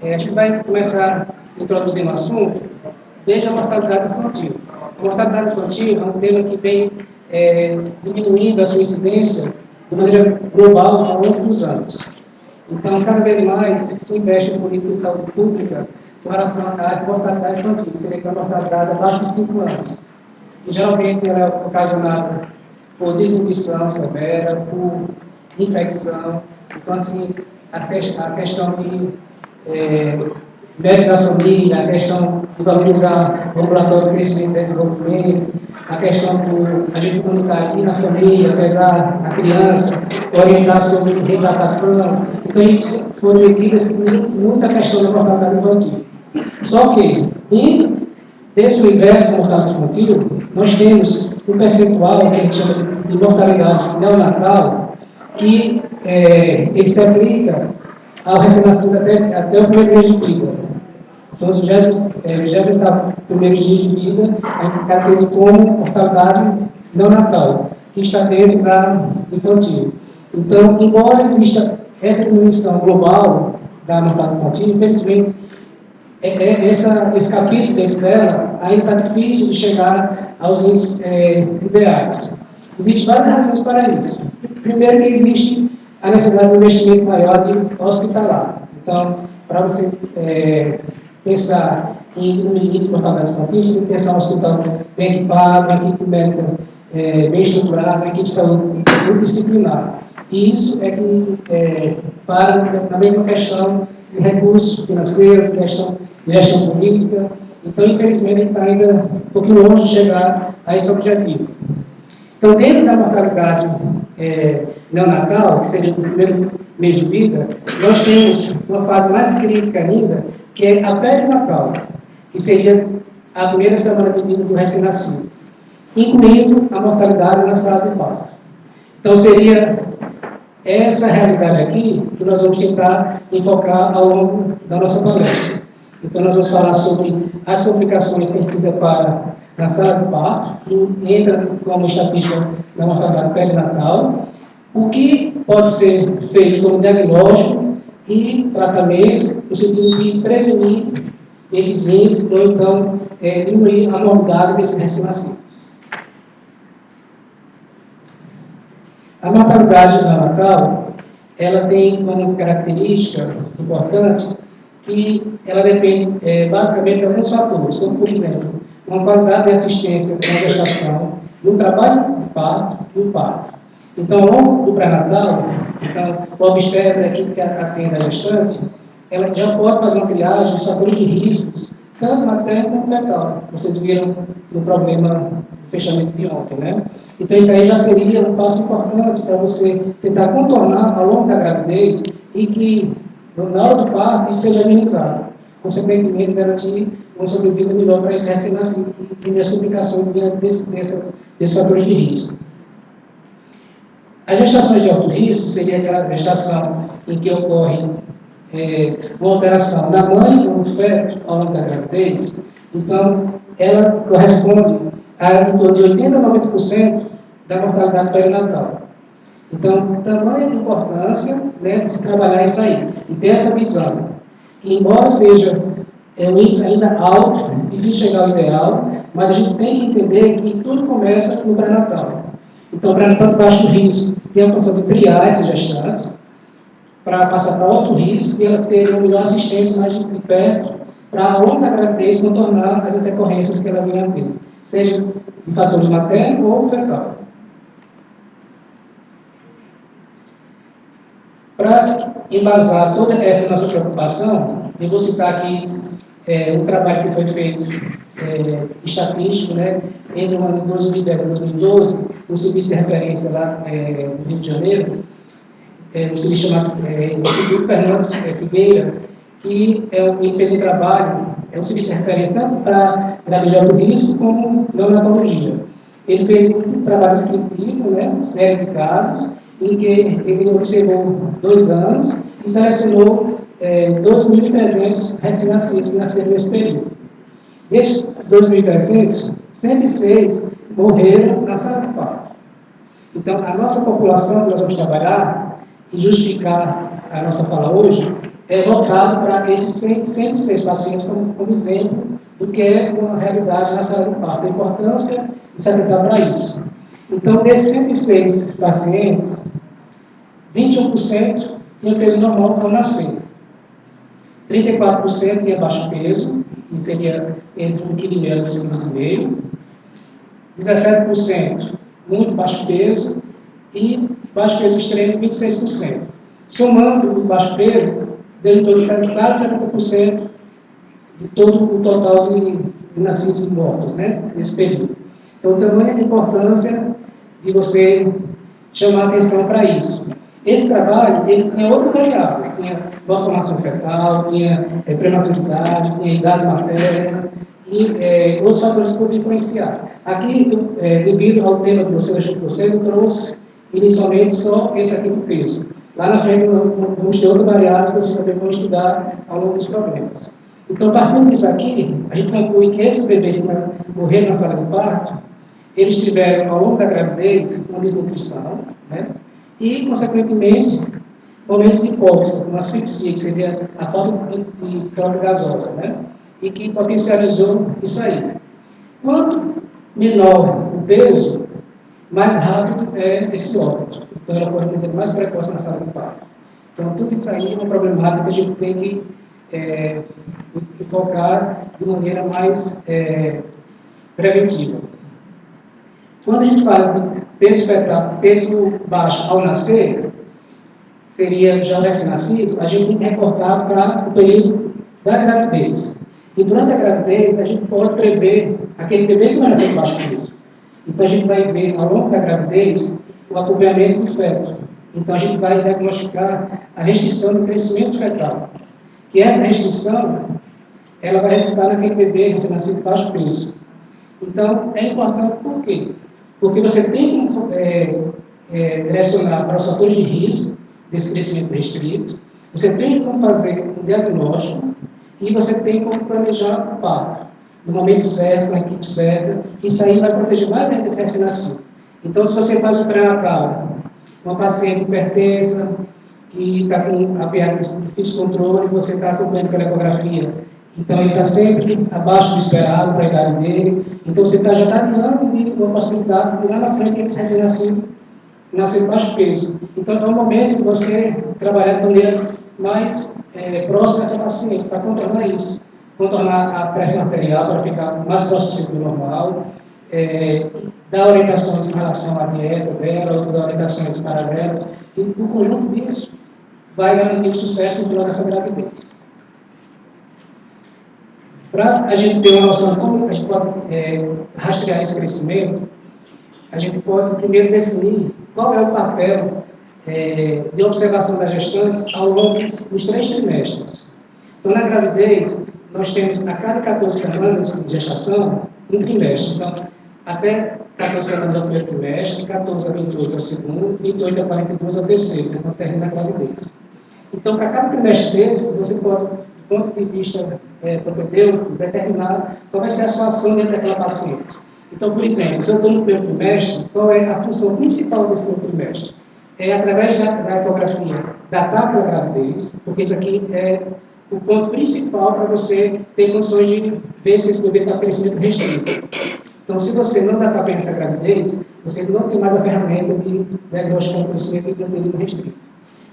A gente vai começar introduzindo o assunto desde a mortalidade infantil. A mortalidade infantil é um tema que vem diminuindo a sua incidência de maneira global ao longo dos anos. Então, cada vez mais se investe em políticas de saúde pública com relação a essa mortalidade infantil, que seria a mortalidade abaixo de 5 anos. E, geralmente, ela é ocasionada por desnutrição severa, por infecção. Então, assim, a questão de médico da família, a questão de valorizar o ambulatório de crescimento e desenvolvimento, a questão do a gente comunicar aqui na família, apesar da criança, orientar sobre reidratação. Então, isso foram medidas que muita questão da mortalidade infantil. Só que, dentro desse universo da mortalidade infantil, nós temos um percentual que a gente chama de mortalidade neonatal, que ele se aplica ao recém-nascido até o primeiro mês de vida. Então, os 28º primeiro dia de vida, a gente caracteriza como mortalidade neonatal, que está dentro da infantil. Então, embora exista essa diminuição global da mortalidade infantil, infelizmente, esse capítulo dentro dela ainda está difícil de chegar aos índices ideais. Existem várias razões para isso. Primeiro, que existe a necessidade de um investimento maior de hospitalar. Então, para você pensar em índice de mortalidade infantil, você tem que pensar um hospital bem equipado, uma equipe médica bem estruturada, uma equipe de saúde multidisciplinar. E isso é que para na mesma questão de recursos financeiros, questão de gestão política. Então, infelizmente, a gente está ainda um pouquinho longe de chegar a esse objetivo. Então, dentro da mortalidade neonatal, que seria o primeiro mês de vida, nós temos uma fase mais crítica ainda, que é a perinatal, que seria a primeira semana de vida do recém-nascido, incluindo a mortalidade na sala de parto. Então, seria essa realidade aqui que nós vamos tentar enfocar ao longo da nossa palestra. Então, nós vamos falar sobre as complicações que a gente se depara na sala de parto, que entra como estatística da mortalidade perinatal, o que pode ser feito como diagnóstico e tratamento, no sentido de prevenir esses índices, ou então diminuir a morbidade desses recém-nascidos. A mortalidade neonatal, ela tem como característica importante que ela depende basicamente de alguns fatores, como, por exemplo, uma qualidade de assistência na gestação, no trabalho de parto e o parto. Então, ao longo do pré-natal, o obstetra que atende a gestante, ela já pode fazer uma triagem dos fatores de riscos, tanto materno como fetal. Vocês viram no problema do fechamento de ontem, né? Então, isso aí já seria um passo importante para você tentar contornar ao longo da gravidez e que, na hora do parto, isso seja amenizado. Consequentemente, garantir uma sobrevida melhor para esse recém-nascido e diminuir complicações diante desses fatores de risco. As gestações de alto risco seria aquela gestação em que ocorre uma alteração na mãe ou no feto ao longo da gravidez. Então, ela corresponde a em torno de 80% a 90% da mortalidade perinatal. Então, tamanha a importância de se trabalhar isso aí, e ter essa visão, que embora seja um índice ainda alto, difícil chegar ao ideal, mas a gente tem que entender que tudo começa no pré-natal. Então, o pré-natal de baixo risco tem a função de criar esses gestantes, para passar para alto risco, e ela ter uma melhor assistência mais de perto, para ao longo da gravidez contornar as intercorrências que ela venha a ter, seja de fatores materno ou fetal. Para embasar toda essa nossa preocupação, eu vou citar aqui um trabalho que foi feito estatístico, né, entre o ano de 2010 e 2012, um serviço de referência lá no Rio de Janeiro, um serviço chamado Instituto Fernandes Figueira, que fez um trabalho, um serviço de referência tanto para gravidez de alto risco como neonatologia. Ele fez um trabalho descritivo, né, série de casos, em que ele observou 2 anos e selecionou 2.300 recém-nascidos que nasceram nesse período. Desses 2.300, 106 morreram na sala de parto. Então, a nossa população que nós vamos trabalhar e justificar a nossa fala hoje voltado para esses 106 pacientes como exemplo do que é uma realidade na sala de parto, a importância de se atentar para isso. Então, desses 106 pacientes, 21% tinha peso normal ao nascer, 34% tinha baixo peso, que seria entre 1,5 kg e 2,5 kg, 17% muito baixo peso e baixo peso extremo 26%. Somando o baixo peso, deu em torno de quase 70% de todo o total de nascidos e mortos, né, nesse período. Então, também a importância de você chamar atenção para isso. Esse trabalho, ele tinha outras variáveis, tinha malformação fetal, tinha prematuridade, tinha idade materna e outros fatores que podem influenciar. Aqui, devido ao tema que você eu trouxe inicialmente só esse aqui do peso. Lá na frente, vamos ter outras variáveis que vocês também vão estudar ao longo dos problemas. Então, partindo disso aqui, a gente conclui que esses bebês que morreram na sala de parto, eles tiveram, ao longo da gravidez, uma desnutrição, né? E, consequentemente, momentos de hipóxia, uma asfixia, que seria a falta de troca gasosa, né? E que potencializou isso aí. Quanto menor o peso, mais rápido é esse óbito. Então, ela pode ter mais precoce na sala de parto. Então, tudo isso aí é uma problemática que a gente tem que focar de maneira mais preventiva. Quando a gente fala de peso fetal, peso baixo ao nascer, seria já recém-nascido, a gente tem que recortar para o período da gravidez. E durante a gravidez, a gente pode prever aquele bebê que vai nascer com baixo peso. Então, a gente vai ver, ao longo da gravidez, o acompanhamento do feto. Então, a gente vai diagnosticar a restrição do crescimento fetal. E essa restrição, ela vai resultar naquele bebê recém-nascido de baixo peso. Então, é importante por quê? Porque você tem como direcionar para os fatores de risco desse crescimento restrito, você tem como fazer um diagnóstico e você tem como planejar o parto, no momento certo, com a equipe certa, que isso aí vai proteger mais ainda esse recém-nascido. Então, se você faz o pré-natal, uma paciente hipertensa, que está com a PA de difícil controle, você está acompanhando pela ecografia, então ele está sempre abaixo do esperado para a idade dele, então você já está adiando de uma possibilidade de lá na frente esse recém-nascido nascer de baixo peso. Então é um momento de você trabalhar de maneira mais próxima dessa paciente, para contornar isso, contornar a pressão arterial para ficar mais próximo do ciclo normal, dar orientações em relação à dieta dela, outras orientações paralelas, e o conjunto disso vai garantir o sucesso no final dessa gravidez. Para a gente ter uma noção de como a gente pode rastrear esse crescimento, a gente pode primeiro definir qual é o papel de observação da gestante ao longo dos 3 trimestres. Então, na gravidez, nós temos a cada 14 semanas de gestação, um trimestre. Então, até 14 semanas ao primeiro trimestre, de 14 a 28 ao segundo, 28 a 42 ao terceiro, que é quando termina a gravidez. Então, para cada trimestre desse, você pode, do ponto de vista propedêutico, determinar qual vai ser a sua ação dentro daquela paciente. Então, por exemplo, se eu estou no primeiro trimestre, qual é a função principal desse primeiro trimestre? É, através da ecografia, datar pela gravidez, porque isso aqui é o ponto principal para você ter condições de ver se esse bebê está crescendo restrito. Então, se você não datar bem essa gravidez, você não tem mais a ferramenta de diagnosticar o crescimento de conteúdo restrito.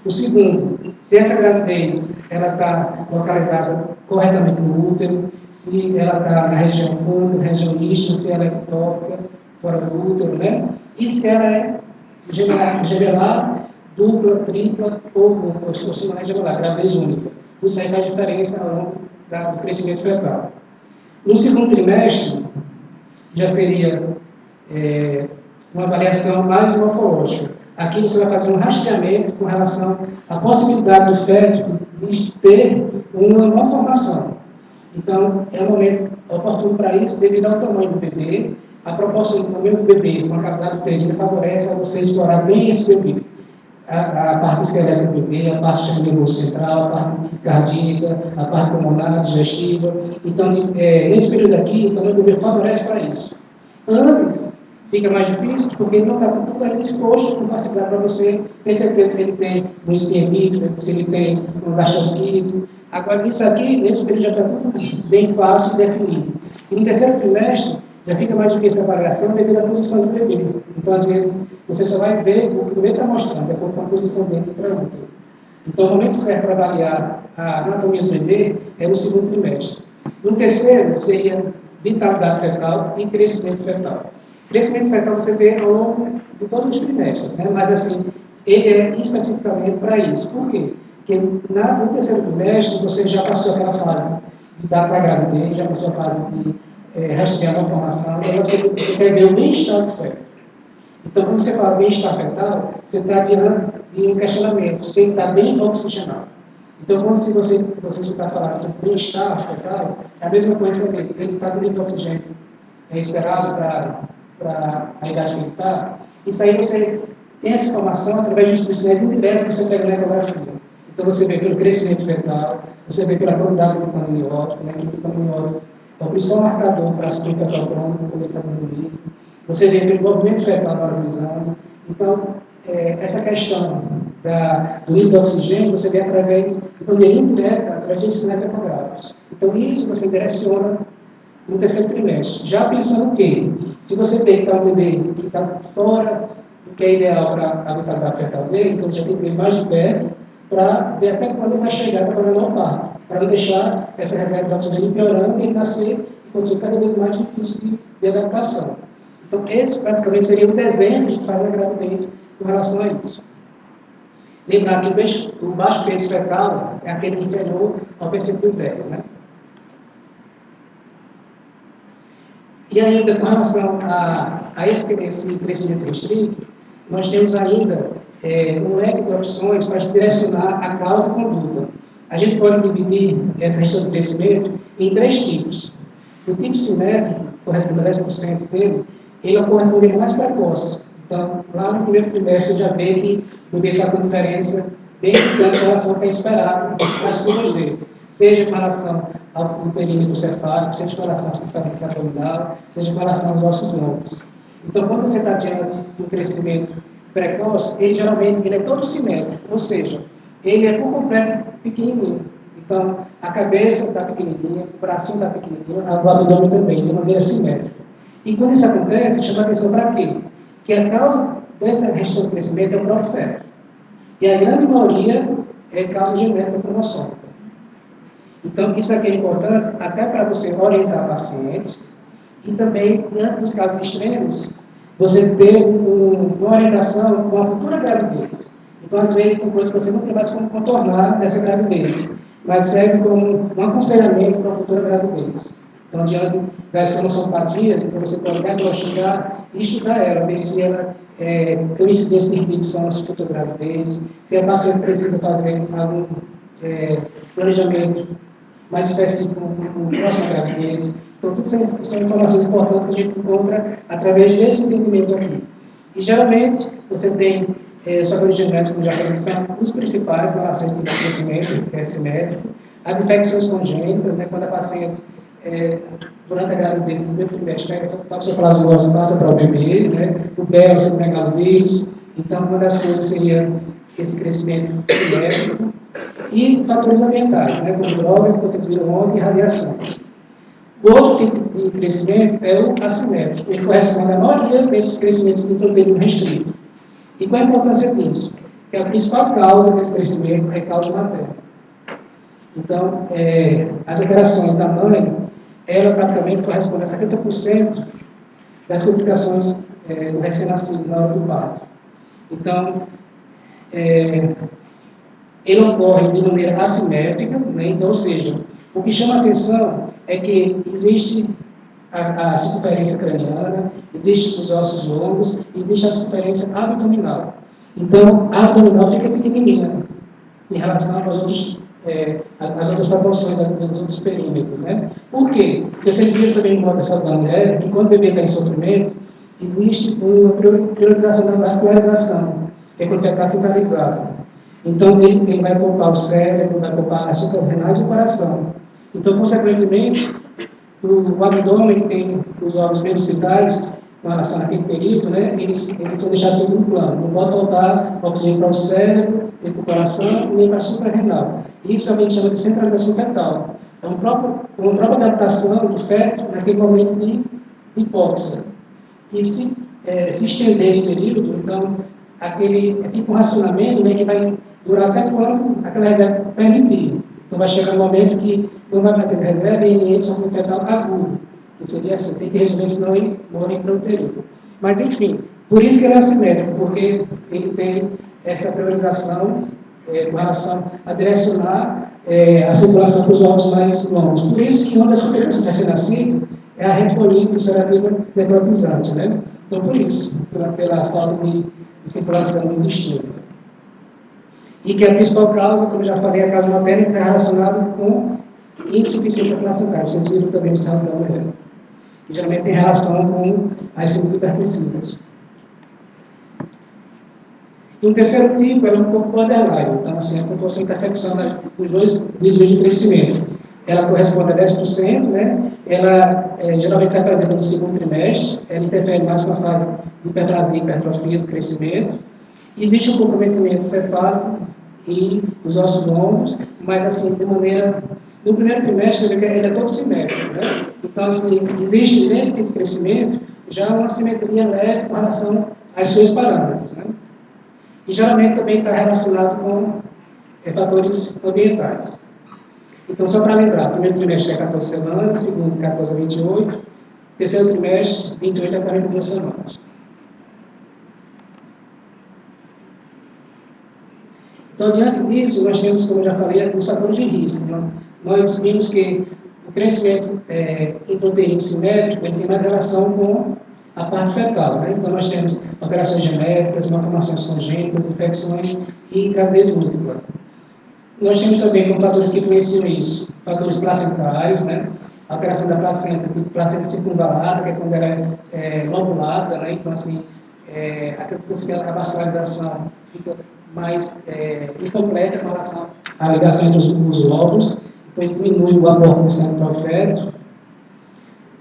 O segundo, se essa gravidez ela está localizada corretamente no útero, se ela está na região funda, na região istra, se ela é ectópica, fora do útero, né? E se ela é gemelar, dupla, tripla ou se não é gemelar, gravidez única. Isso aí faz diferença ao longo do crescimento fetal. No segundo trimestre, já seria uma avaliação mais morfológica. Aqui você vai fazer um rastreamento com relação à possibilidade do feto de ter uma malformação. Então, é um momento oportuno para isso, devido ao tamanho do bebê. A proporção do tamanho do bebê com a cavidade uterina favorece a você explorar bem esse bebê. A parte esquelética do bebê, a parte nervoso central, a parte cardíaca, a parte pulmonar, digestiva. Então, nesse período aqui, o tamanho do bebê favorece para isso. Antes fica mais difícil porque ele não está tudo ali exposto com facilidade para você ter certeza se ele tem um espinhemífero, se ele tem um gastrosquise. Agora, isso aqui, nesse período já está tudo bem fácil de definir. E no terceiro trimestre, já fica mais difícil a avaliação devido à posição do bebê. Então, às vezes, você só vai ver o que o bebê está mostrando, de acordo com a posição dele para o útero. Então, o momento certo para avaliar a anatomia do bebê é no segundo trimestre. No terceiro, seria vitalidade fetal e crescimento fetal. Crescimento fetal você vê ao longo de todos os trimestres, né? Mas, assim, ele é especificamente para isso. Por quê? Porque no terceiro trimestre você já passou aquela fase de dar para a gravidez, já passou a fase de rastrear a formação, e aí você quer ver o bem-estar do feto. Então, quando você fala bem-estar fetal, você está diante de um questionamento, você está bem oxigenado. Então, quando você está falando sobre bem-estar fetal, é a mesma coisa que ele está com muito oxigênio esperado para a idade que ele está. Isso aí você tem essa informação através de sinais indiretos que você pega na ecografia. Então, você vê pelo crescimento fetal, você vê pela quantidade do amniótico, né, que o amniótico é o principal marcador para a aspecto fetal crônico, quando ele está diminuído. Você vê pelo movimento fetal na hora do exame. Então, essa questão do nível de oxigênio, você vê através de maneira indireta, através de sinais ecográficos. Então, isso você direciona no terceiro trimestre. Já pensando que, se você vê que está um bebê que está fora do que é ideal para a vitalidade fetal dele, então já tem que ver mais de perto para ver até quando ele vai chegar para o parto, para não deixar essa reserva de oxigênio piorando e ele nascer e continuar cada vez mais difícil de adaptação. Então, esse praticamente seria o desenho que a gente faz na gravidez com relação a isso. Lembrar que o baixo peso fetal é aquele inferior ao percentil 10, né? E ainda, com relação a esse crescimento restrito, nós temos ainda um leque de opções para direcionar a causa e conduta. A gente pode dividir essa restrição de crescimento em 3 tipos. O tipo simétrico, corresponde a 10% dele, ele ocorre por ele mais precoce. Então, lá no primeiro trimestre, já vê que o bebê está com diferença bem grande em relação ao que é esperado nas curvas dele. Seja com relação ao perímetro cefálico, seja com relação à circunferência abdominal, seja com relação aos ossos longos. Então, quando você está diante do crescimento precoce, ele geralmente é todo simétrico, ou seja, ele é por completo pequenininho. Então, a cabeça está pequenininha, o bracinho está pequenininho, o abdômen também, de maneira simétrica. E quando isso acontece, chama atenção para quê? Que a causa dessa restrição de crescimento é o próprio feto. E a grande maioria é causa genética cromossômica. Então, isso aqui é importante até para você orientar o paciente e também, diante dos casos extremos, você ter uma orientação com a futura gravidez. Então, às vezes, tem coisas que você não tem mais como contornar nessa gravidez, mas serve como um aconselhamento para a futura gravidez. Então, diante das cromossomopatias, então você pode diagnosticar e estudar ela, ver se ela tem incidência de repetição na futura gravidez, se a paciente precisa fazer algum planejamento mais específico para a próxima gravidez. Então, tudo são informações importantes que a gente encontra através desse entendimento aqui. E, geralmente, você tem os fatores genéticos, como já falei, são os principais com relação a esse tipo de crescimento, que é simétrico, as infecções congênitas, né, quando a paciente, durante a gravidez, no primeiro trimestre, pega a toxoplasmose, passa para o bebê, né, o belo, o megalovírus. Então, uma das coisas seria esse crescimento simétrico. E fatores ambientais, né, como drogas, que vocês viram ontem, e radiações. O outro tipo de crescimento é o assimétrico. Ele corresponde à maioria desses crescimentos do proteíno restrito. E qual a importância disso? Que a principal causa desse crescimento é a causa materna. Então, as operações da mãe, ela praticamente corresponde a 70% das complicações do recém-nascido na hora do parto. Então, ele ocorre de maneira assimétrica, né? Então, ou seja, o que chama a atenção é que existe a circunferência craniana, existe os ossos longos, existe a circunferência abdominal. Então, a abdominal fica pequenininha em relação às outras proporções dos outros perímetros, né? Por quê? Porque vocês viram também no processo da mulher que quando o bebê está em sofrimento, existe uma priorização da vascularização, que é quando ele está centralizado. Então, ele vai poupar o cérebro, vai poupar as sucras renais e o coração. Então, consequentemente, o abdômen, que tem os órgãos menos vitais, com relação naquele período, né, eles são deixados em segundo plano. Não pode voltar oxigênio para o cérebro, nem para o coração, nem para a suprarrenal. Isso a gente chama de centralização fetal. É uma própria adaptação do feto naquele momento de hipóxia. E se estender esse período, então, é tipo um racionamento, né, que vai durar até quando aquela reserva permitir. Então, vai chegar um momento que não vai ter reserva e ele entra no fetal agudo. Que seria assim, tem que resolver, senão ele morre intrauterino. Mas, enfim, por isso que ele é assimétrico, porque ele tem essa priorização com relação a direcionar a circulação para os órgãos mais longos. Por isso que uma das complicações do recém-nascido é a repolita ulcerativa necrotizante, né? Então, por isso, pela falta de circulação no intestino. E que a principal causa, como eu já falei, a causa materna está relacionada com insuficiência placentária. Vocês viram também no saldo da mulher. Que geralmente tem relação com as síndromes hipertensivas. E um terceiro tipo é um pouco borderline. Então, assim, a proporção de percepção dos dois níveis de crescimento. Ela corresponde a 10%, né? Ela geralmente se apresenta no segundo trimestre, ela interfere mais com a fase de hiperplasia e hipertrofia do crescimento. Existe um comprometimento cefálico e os ossos longos, mas assim, de maneira... No primeiro trimestre, ele é todo simétrico, né? Então, assim, existe nesse tipo de crescimento já uma simetria leve com relação aos seus parâmetros, né? E geralmente também está relacionado com fatores ambientais. Então, só para lembrar, primeiro trimestre é 14 semanas, segundo 14 a 28, terceiro trimestre 28 a 42 semanas. Então, diante disso, nós temos, como eu já falei, alguns fatores de risco. Né? Nós vimos que o crescimento intrauterino simétrico tem mais relação com a parte fetal. Né? Então, nós temos alterações genéticas, malformações congênitas, infecções e gravidez múltipla. Nós temos também como fatores que influenciam isso, fatores placentários, né? Alteração da placenta circunvalada, que é quando ela é lobulada, né? Então, assim, a vascularização fica mais incompleta com relação à ligação entre os lóbulos, então isso diminui o aporte de sangue para o feto.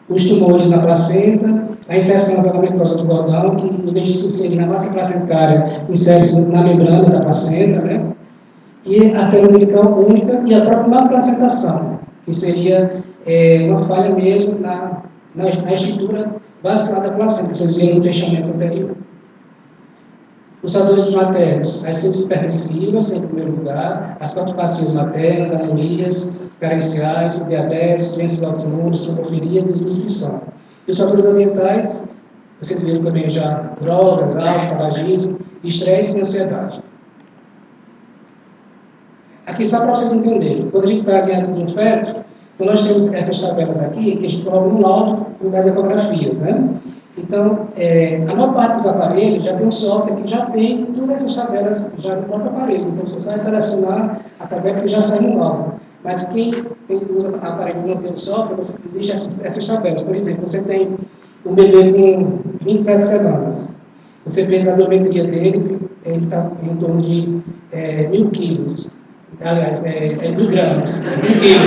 Os tumores na placenta, a inserção medicamentosa do cordão, que em vez de se inserir na massa placentária, insere-se na membrana da placenta, né? E a tela umbilical única e a própria malplacentação, que seria uma falha mesmo na estrutura vascular da placenta. Vocês viram no fechamento anterior. Os fatores maternos, as síndromes hipertensivas, em primeiro lugar, as cardiopatia maternas, anemias, carenciais, diabetes, doenças autoimunes, trombofilias e desnutrição. E os fatores ambientais, vocês viram também já drogas, álcool, tabagismo, estresse e ansiedade. Aqui, só para vocês entenderem, quando a gente está diante de um feto, então nós temos essas tabelas aqui, que a gente coloca no laudo das ecografias, né? Então, a maior parte dos aparelhos já tem um software que já tem todas essas tabelas já no próprio aparelho. Então, você só vai selecionar a tabela que já sai no laudo. Mas quem usa aparelho e não tem o software, existem essas tabelas. Por exemplo, você tem um bebê com 27 semanas. Você fez a biometria dele, ele está em torno de 1.000 quilos. Aliás, 1.000 gramas. 1 quilo.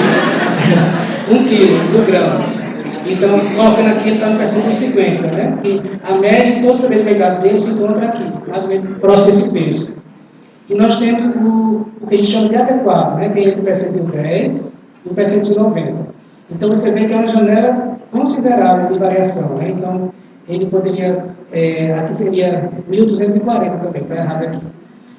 1 quilo, 1.000 gramas. Então, colocando aqui, ele está no percentual de 50, né? E a média de todos os bebês pegados dele se encontra aqui, mais ou menos próximo desse peso. E nós temos o que a gente chama de adequado, né? Tem entre o percentil 10 e o percentil 90. Então, você vê que é uma janela considerável de variação, né? Então, ele poderia, aqui seria 1.240 também, está errado aqui.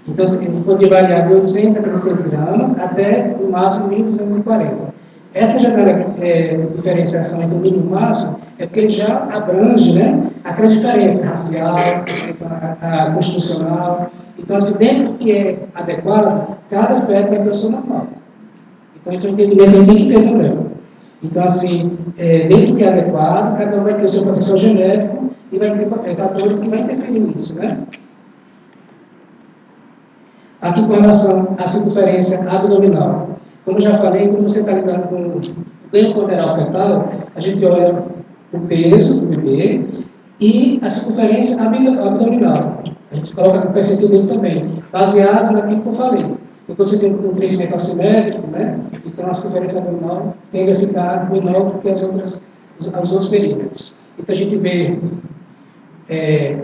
Então, ele poderia variar de 800 a 36 gramas até, no máximo, 1.240. Essa janela de diferenciação entre o mínimo e o máximo é porque ele já abrange, né, aquela diferença racial, a constitucional. Então, assim, dentro do que é adequado, cada feto é pessoa normal. Então, esse é um entendimento que tem que ter também. Então, assim, dentro do que é adequado, cada um vai ter o seu potencial genético e vai ter fatores que vão interferir nisso, né? Aqui com relação à circunferência abdominal. Como eu já falei, quando você está lidando com o ganho ponderal fetal, a gente olha o peso do bebê e a circunferência abdominal. A gente coloca o percentil dele também, baseado naquilo que eu falei. Quando você tem um crescimento assimétrico, né, então a circunferência abdominal tende a ficar menor do que os outros perímetros. Então a gente vê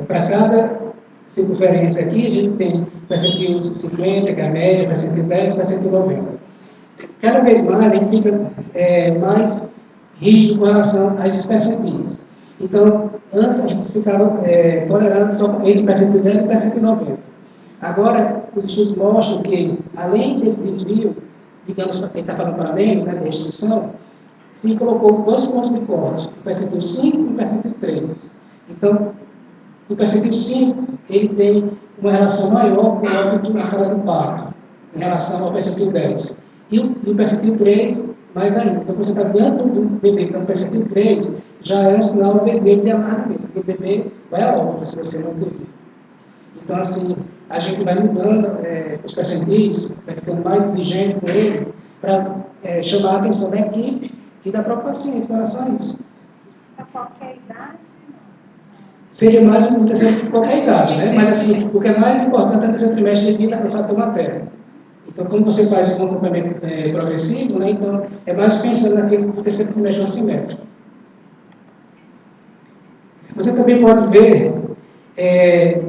Para cada circunferência aqui, a gente tem percentil 50, que é a média, percentil 10, percentil 90. Cada vez mais a gente fica mais rígido com relação a esses percentis. Então, antes a gente ficava tolerando só entre percentil 10 e percentil 90. Agora, os estudos mostram que, além desse desvio, digamos, que está falando para menos, né, de restrição, se colocou dois pontos de corte, o percentil 5 e o percentil 3. Então, o percentil 5, ele tem uma relação maior com o óbito na sala de parto, em relação ao percentil 10. E o percentil 3, mais ainda. Então, quando você está dentro do bebê que está no percentil 3, já é um sinal do bebê de alarme mesmo, porque o bebê vai a óbito se você não intervir. Então, assim, a gente vai mudando os percentis, vai ficando mais exigente com ele, para chamar a atenção da equipe e da própria paciente com relação a isso. Para qualquer idade? Seria mais um terceiro de qualquer idade, né? Mas, assim, o que é mais importante é o terceiro trimestre de vida para o fator materno. Então, quando você faz um acompanhamento progressivo, né, então, é mais pensando naquele terceiro trimestre assimétrico. Você também pode ver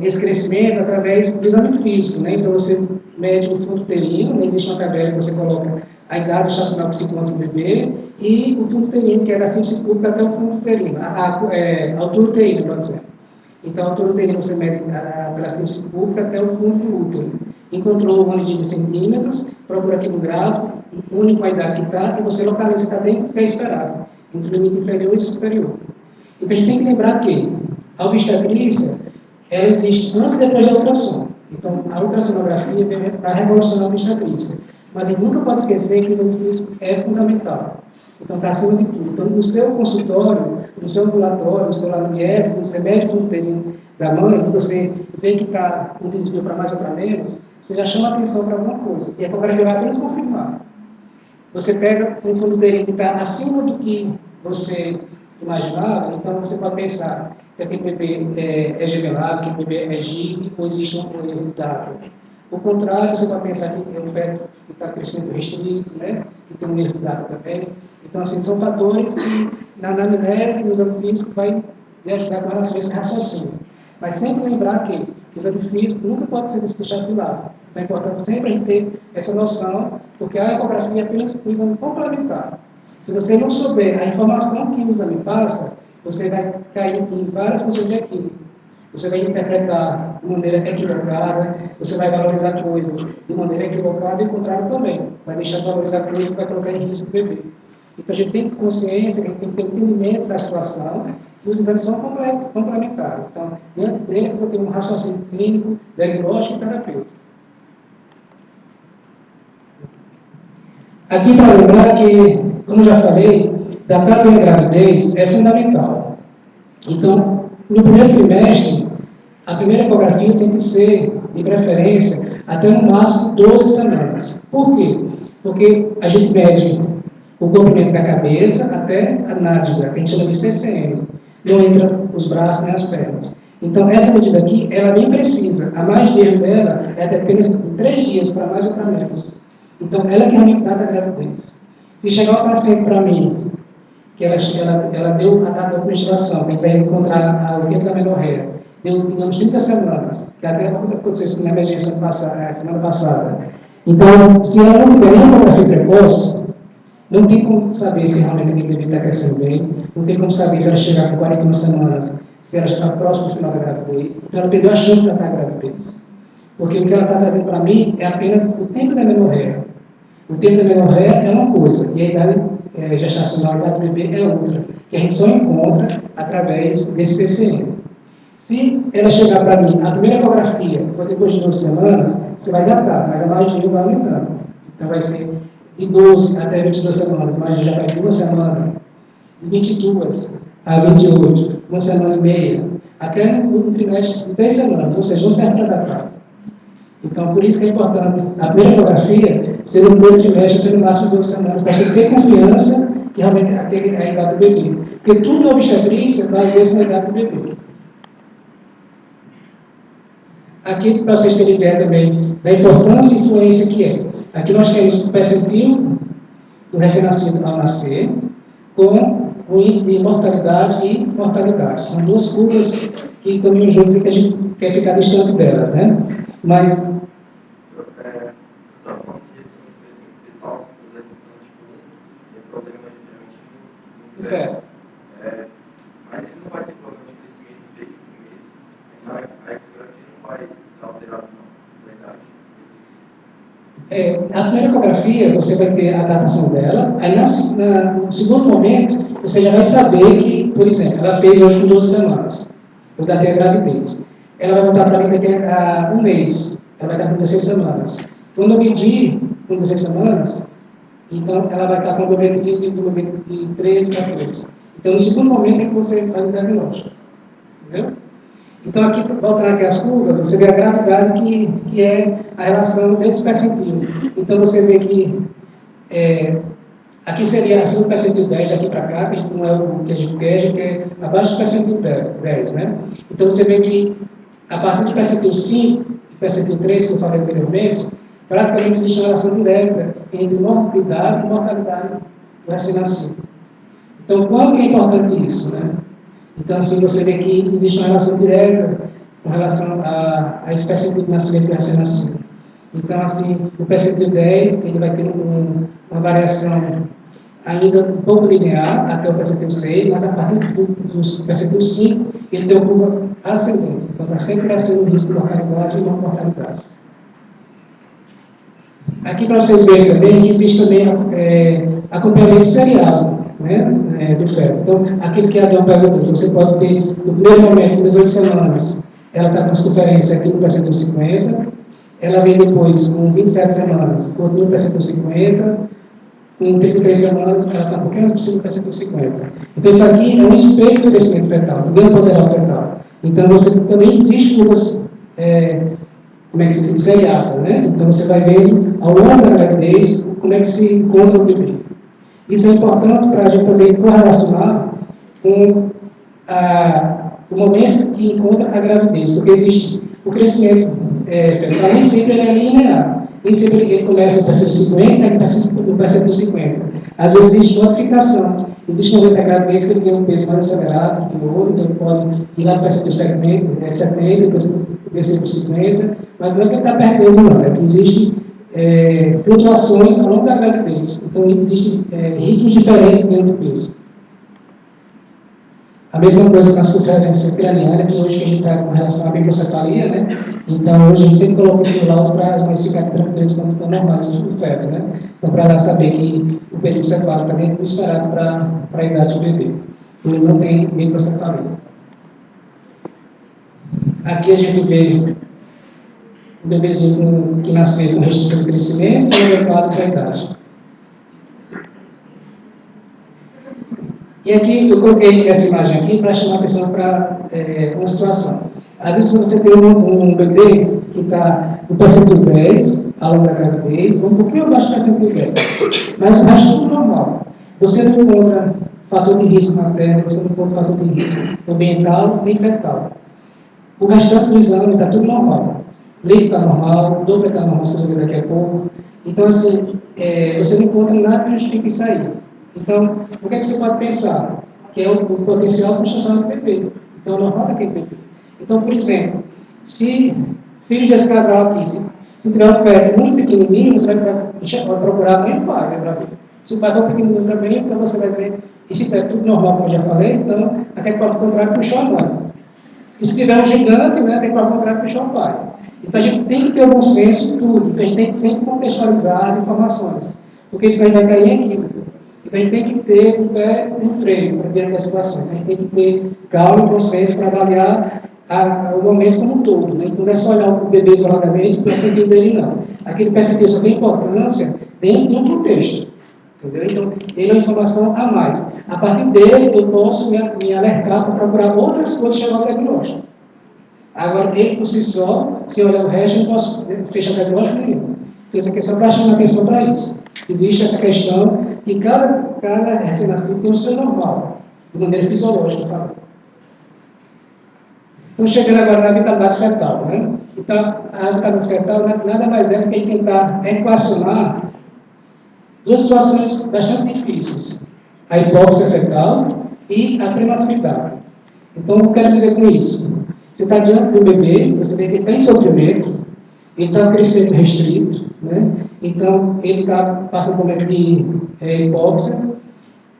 esse crescimento através do exame físico, né? Então, você mede o fundo uterino, né? Existe uma tabela que você coloca a idade gestacional que se encontra no bebê e o fundo uterino, que é da síntese pública até o fundo uterino, a altura uterina, pode ser. Então, a altura uterina você mede pela síntese pública até o fundo do útero. Encontrou uma medida de centímetros, procura aqui no gráfico, une com a idade que está, e você localiza que está dentro do que é esperado, entre o limite inferior e superior. Então, a gente tem que lembrar que a obstetrícia, ela existe antes e depois da ultrassom. Então, a ultrassonografia vem para revolucionar a obstetrícia. Mas a gente nunca pode esquecer que o exame físico é fundamental. Então, está acima de tudo. Então, no seu consultório, no seu ambulatório, no seu LAMIES, quando você mede o fundo uterino da mãe, e você vê que está um desvio para mais ou para menos, você já chama atenção para alguma coisa. E a ecografia vai apenas confirmar. Você pega um fundo uterino que está acima do que você imaginava, então você pode pensar que aquele bebê é gemelado, que aquele bebê é GIG, ou existe um erro de data. Ao contrário, você pode pensar que é um feto que está crescendo restrito, né? Que tem um erro de data também. Então, assim, são fatores que na anamnese, no exame físico, vai lhe ajudar com relação a esse raciocínio. Mas sempre lembrar que o exame físico nunca pode ser deixado de lado. Então, é importante sempre a gente ter essa noção, porque a ecografia é apenas um exame complementar. Se você não souber a informação que o exame passa, você vai cair em várias funções de equívoco. Você vai interpretar de maneira equivocada, você vai valorizar coisas de maneira equivocada e o contrário também. Vai deixar de valorizar coisas que vai colocar em risco o bebê. Então, a gente tem que ter consciência, a gente tem que ter entendimento da situação, e os exames são complementares. Então, dentro dele, eu vou ter um raciocínio clínico, diagnóstico e terapêutico. Aqui, para lembrar que, como já falei, datar bem a gravidez é fundamental. Então, no primeiro trimestre, a primeira ecografia tem que ser, de preferência, até no máximo 12 semanas. Por quê? Porque a gente mede o comprimento da cabeça até a nádega, que a gente chama de CCM. Não entra os braços nem as pernas. Então, essa medida aqui, ela é bem precisa. A mais de erro dela é até apenas 3 dias, para mais ou para menos. Então, ela que realmente data a gravidez. Se chegar uma paciente para mim, que ela deu a data da menstruação, que a gente vai encontrar o tempo da menorreia, deu, digamos, 30 semanas, que até aconteceu na emergência semana passada. Então, se ela não tiver nenhuma ecografia precoce, não tem como saber se realmente aquele bebê está crescendo bem, não tem como saber se ela chegar com 41 semanas, se ela já está próximo do final da gravidez. Então, ela perdeu a chance de tratar a gravidez. Porque o que ela está trazendo para mim é apenas o tempo da menorreia. O tempo da menorreia é uma coisa, e a idade gestacional, a idade do bebê é outra, que a gente só encontra através desse CCM. Se ela chegar para mim, a primeira ecografia for depois de 12 semanas, você vai datar, mas a margem vai aumentando. Então, vai ser de 12 até 22 semanas, mas já vai 2 semanas, de 22 a 28, 1 semana e meia, até no trimestre de 10 semanas, ou seja, não serve para datar. Então, por isso que é importante a primeira ecografia ser no primeiro trimestre, até no máximo de 12 semanas, para você ter confiança que realmente é a idade do bebê. Porque tudo na obstetrícia baseia-se na idade do bebê. Aqui, para vocês terem ideia também da importância e influência que é. Aqui nós temos o percentil do recém-nascido ao nascer, com o índice de mortalidade e mortalidade. São duas curvas que caminham juntos e que a gente quer ficar distante delas, né? Mas é. Mas ele não vai ter problema de crescimento desde o começo. A ecografia não vai estar alterada na idade. A primeira ecografia, você vai ter a datação dela, aí no segundo momento, você já vai saber que, por exemplo, ela fez hoje com 12 semanas, eu datei a gravidez. Ela vai voltar para mim daqui a um mês, ela vai estar com 16 semanas. Quando eu medir com 16 semanas, então ela vai estar com o momento de 13, 14. Então, no segundo momento é que você faz o diagnóstico. Entendeu? Então, aqui, voltando aqui às curvas, você vê a gravidade que é a relação desse percentil. Então, você vê que aqui seria acima do percentil 10, daqui para cá, que não é o que a gente quer abaixo do percentil 10, né? Então, você vê que a partir do percentil 5 e percentil 3, que eu falei anteriormente, praticamente existe uma relação direta entre morbidade e mortalidade do recém-nascido. Então, quanto que é importante isso, né? Então, assim, você vê que existe uma relação direta com relação a esse percentil de nascimento do recém-nascido. Então, assim, o percentil 10, ele vai ter uma variação ainda um pouco linear até o percentil 6, mas a partir do percentil 5, ele tem uma curva ascendente. Então, está sempre crescendo o risco de mortalidade e não mortalidade. Aqui, para vocês verem também, que existe também acompanhamento seriado, né, do feto. Então, aquilo que a Adão perguntou, você pode ter, no primeiro momento, com 18 semanas, ela está com circunferência aqui no percentil 50, ela vem depois, com 27 semanas, continua no percentil 50, com 33 semanas, ela está um pouquinho mais por cima do percentil 50. Então, isso aqui é um espelho do crescimento fetal, do ganho poderoso fetal. Então, você também existe curvas, como é que se diz, seriada, né? Então, você vai ver, ao longo da gravidez, como é que se encontra o bebê. Isso é importante para a gente também correlacionar com o momento que encontra a gravidez, porque existe o crescimento fetal, nem sempre ele é linear, nem sempre ele começa no percentil 50 e no percentil 50. Às vezes existe modificação, existe um momento da gravidez que ele tem um peso mais acelerado que o outro, então ele pode ir lá no percentil 70, depois no percentil 50, mas não é que ele está perdendo, não, é que existe flutuações ao longo da gravidez. Então, existem ritmos diferentes dentro do peso. A mesma coisa com a circunferência craniana, que hoje a gente está com relação à microcefalia, né? Então, hoje a gente sempre coloca esse laudo para as mães ficarem tranquilas quando estão normais do feto, né? Então, para ela saber que o período cefálico está dentro do esperado para a idade do bebê. Ele não tem microcefalia. Aqui a gente vê o bebezinho que nasceu com restrição de crescimento e adequado para a idade. E aqui eu coloquei essa imagem aqui para chamar a atenção para uma situação. Às vezes você tem um bebê que está no percentil 10, ao longo da gravidez, um pouquinho abaixo do percentil 10, mas o resto é tudo normal. Você não encontra fator de risco materno, você não encontra fator de risco ambiental nem fetal. O restante do exame está tudo normal. O leite está normal, o dobro está normal, você vai ver daqui a pouco. Então, assim, você não encontra nada que justifique isso aí. Então, o que é que você pode pensar? Que é o potencial construção do bebê. Então, normal daquele bebê. Então, por exemplo, se filhos desse casal aqui, se tiver um feto muito pequenininho, você vai procurar a mãe e o pai, né, para ver. Se o pai for pequenininho também, então você vai ver, e se é tudo normal, como eu já falei, então, até que pode contrário puxou a mãe. E se tiver um gigante, né, até que pode contrário puxou o pai. Então, a gente tem que ter o bom senso em tudo, porque a gente tem que sempre contextualizar as informações, porque senão vai cair em equívoco. Então, a gente tem que ter um pé no freio para diante da situação. A gente tem que ter calma e bom senso para avaliar o momento como um todo. Né? Então, não é só olhar o bebê isoladamente e o percentil dele, não. Aquele percentil só tem importância dentro do contexto. Entendeu? Então, ele é uma informação a mais. A partir dele, eu posso me alertar para procurar outras coisas chamar o diagnóstico. Agora, ele por si só, se olhar o resto, eu não posso fechar o diagnóstico nenhum. Então, isso aqui é só para chamar atenção para isso. Existe essa questão que cada recém-nascido tem o seu normal, de maneira fisiológica, falando. Então, chegando agora na vitalidade fetal, né? Então, a vitalidade fetal nada mais é do que a gente tentar equacionar duas situações bastante difíceis: a hipóxia fetal e a prematuridade. Então, o que eu quero dizer com isso? Você está diante do bebê, você vê que ele está em sofrimento, ele está com crescimento restrito, né? Então ele está passando por um momento de hipóxia,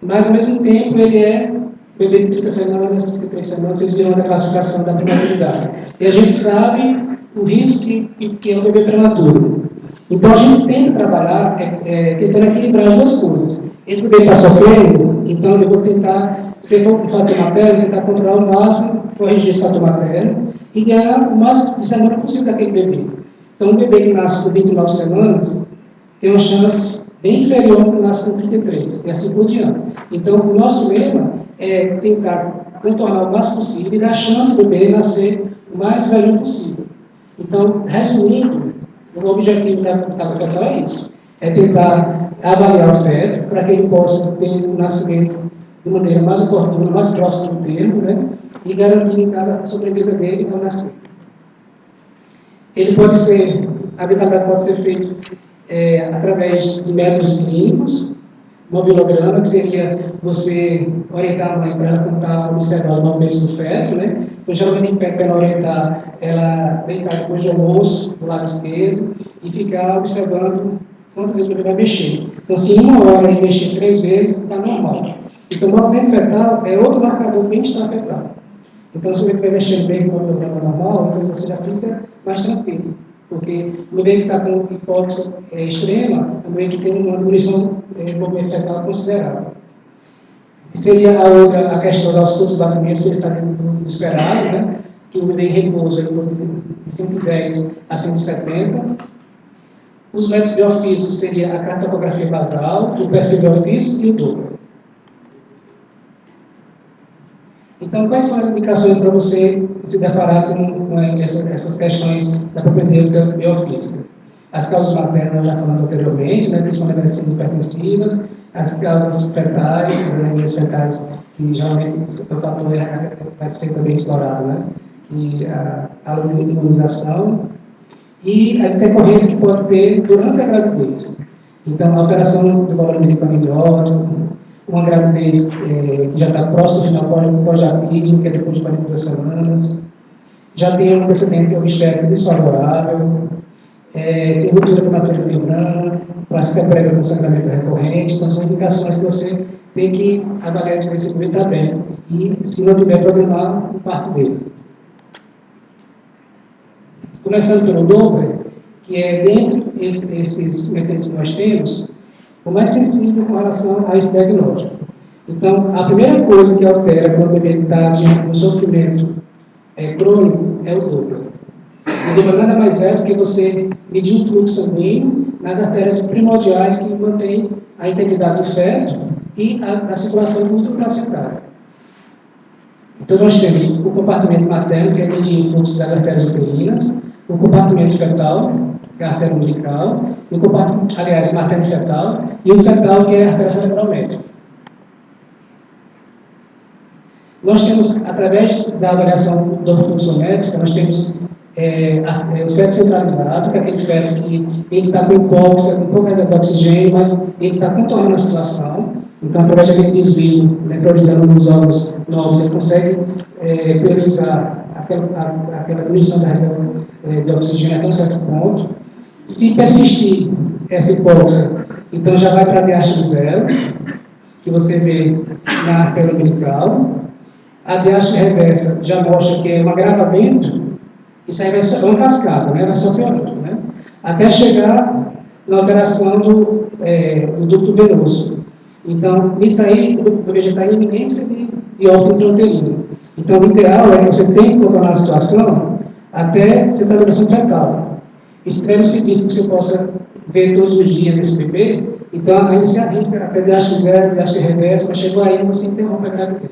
mas ao mesmo tempo ele é bebê de 30 semanas, 33 semanas, vocês viram da classificação da prematuridade. E a gente sabe o risco que é o bebê prematuro. Então a gente tenta trabalhar tentando equilibrar as duas coisas. Esse bebê está sofrendo, então eu vou tentar, se for um fator materno, tentar controlar o máximo, corrigir esse fator materno e ganhar o máximo de semana possível daquele bebê. Então um bebê que nasce com 29 semanas tem uma chance bem inferior ao que nasce com 33, e assim por diante. Então o nosso lema é tentar contornar o máximo possível e dar chance do bebê nascer o mais velho possível. Então, resumindo, o objetivo da fetal é isso, é tentar avaliar o feto para que ele possa ter um nascimento de maneira mais oportuna, mais próxima do termo, né, e garantir a sobrevida dele ao nascer. Ele pode ser, a vitalidade pode ser feita através de métodos clínicos, mobilograma, que seria você orientar a mãe para ela tentar observar os movimentos do feto, né? Então, geralmente, para orientar ela deitar depois do almoço, do lado esquerdo, e ficar observando quantas vezes o bebê vai mexer. Então, se em uma hora ele mexer 3 vezes, está normal. Então, o movimento fetal é outro marcador bem estar fetal. Então, se o bebê vai mexendo bem com o movimento normal, então você já fica mais tranquilo. Porque o bebê que está com hipóxia extrema, é um bebê que tem uma diminuição de movimento fetal considerável. Seria a questão dos todos os batimentos, que ele está dentro do esperado, né? Que o bebê em repouso é de 110 a 170. Os métodos biofísicos seria a cartografia basal, o perfil biofísico e o Doppler. Então, quais são as indicações para você se deparar com essas questões da propedêutica biofísica? As causas maternas, nós já falamos anteriormente, né, principalmente as hipertensivas, as causas fetais, as anemias fetais, que geralmente o fator vai ser também explorado, né? Que a imunização e as intercorrências que pode ter durante a gravidez. Então, a alteração do valor medicamentório, uma gravidez que já está próximo do final pós-jatismo, que é depois de 42 semanas, já tem um antecedente obstétrico desfavorável, tem ruptura prematura de membrana, clássica prévia com sangramento recorrente. Então, são indicações que você tem que avaliar se esse bebê está bem e, se não tiver, programar o parto dele. Começando pelo Doppler, que é dentre esses mecanismos que nós temos, o mais sensível com relação a esse diagnóstico. Então, a primeira coisa que altera quando o bebê está diante do sofrimento crônico é o Doppler. O Doppler nada mais é do que você medir o fluxo sanguíneo nas artérias primordiais que mantêm a integridade do feto e a circulação do útero placentário. Então, nós temos o compartimento materno, que é medir o fluxo das artérias uterinas, o compartimento fetal, que é a artéria umbilical, e o compartimento, aliás, materno-fetal, e o fetal, que é a artéria cerebral média. Nós temos, através da avaliação do fluxométrica, nós temos o feto centralizado, que é aquele feto que ele está com hipóxia, com pouca reserva de oxigênio, mas ele está contornando a situação. Então, através daquele desvio, né, priorizando os órgãos novos, ele consegue priorizar aquela diminuição da reserva de oxigênio até um certo ponto. Se persistir essa hipóxia, então já vai para a diástole zero, que você vê na artéria umbilical. A diástole reversa já mostra que é um agravamento. Isso aí é uma cascata, né? Vai só piorando, né? Até chegar na alteração do ducto venoso. Então, isso aí, o bebê já está em iminência de óbito intrauterino. Então, o ideal é que você tenha que controlar a situação até centralização fetal. Isso não se diz que você possa ver todos os dias esse bebê, então aí se arrisca até diástole zero, diástole reversa, mas chegou aí você interrompe a gravidez.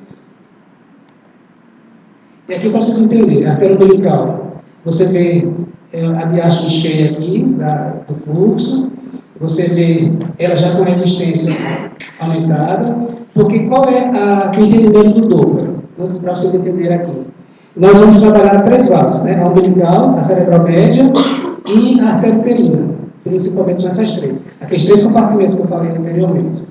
E aqui para vocês entenderem, a artéria umbilical, você vê a diástole cheia aqui, do fluxo, você vê ela já com resistência aumentada, porque qual é o entendimento do Doppler? Para vocês entenderem aqui. Nós vamos trabalhar 3 vasos, né? A umbilical, a cerebral média e a artéria uterina, principalmente nessas 3. Aqueles 3 compartimentos que eu falei anteriormente.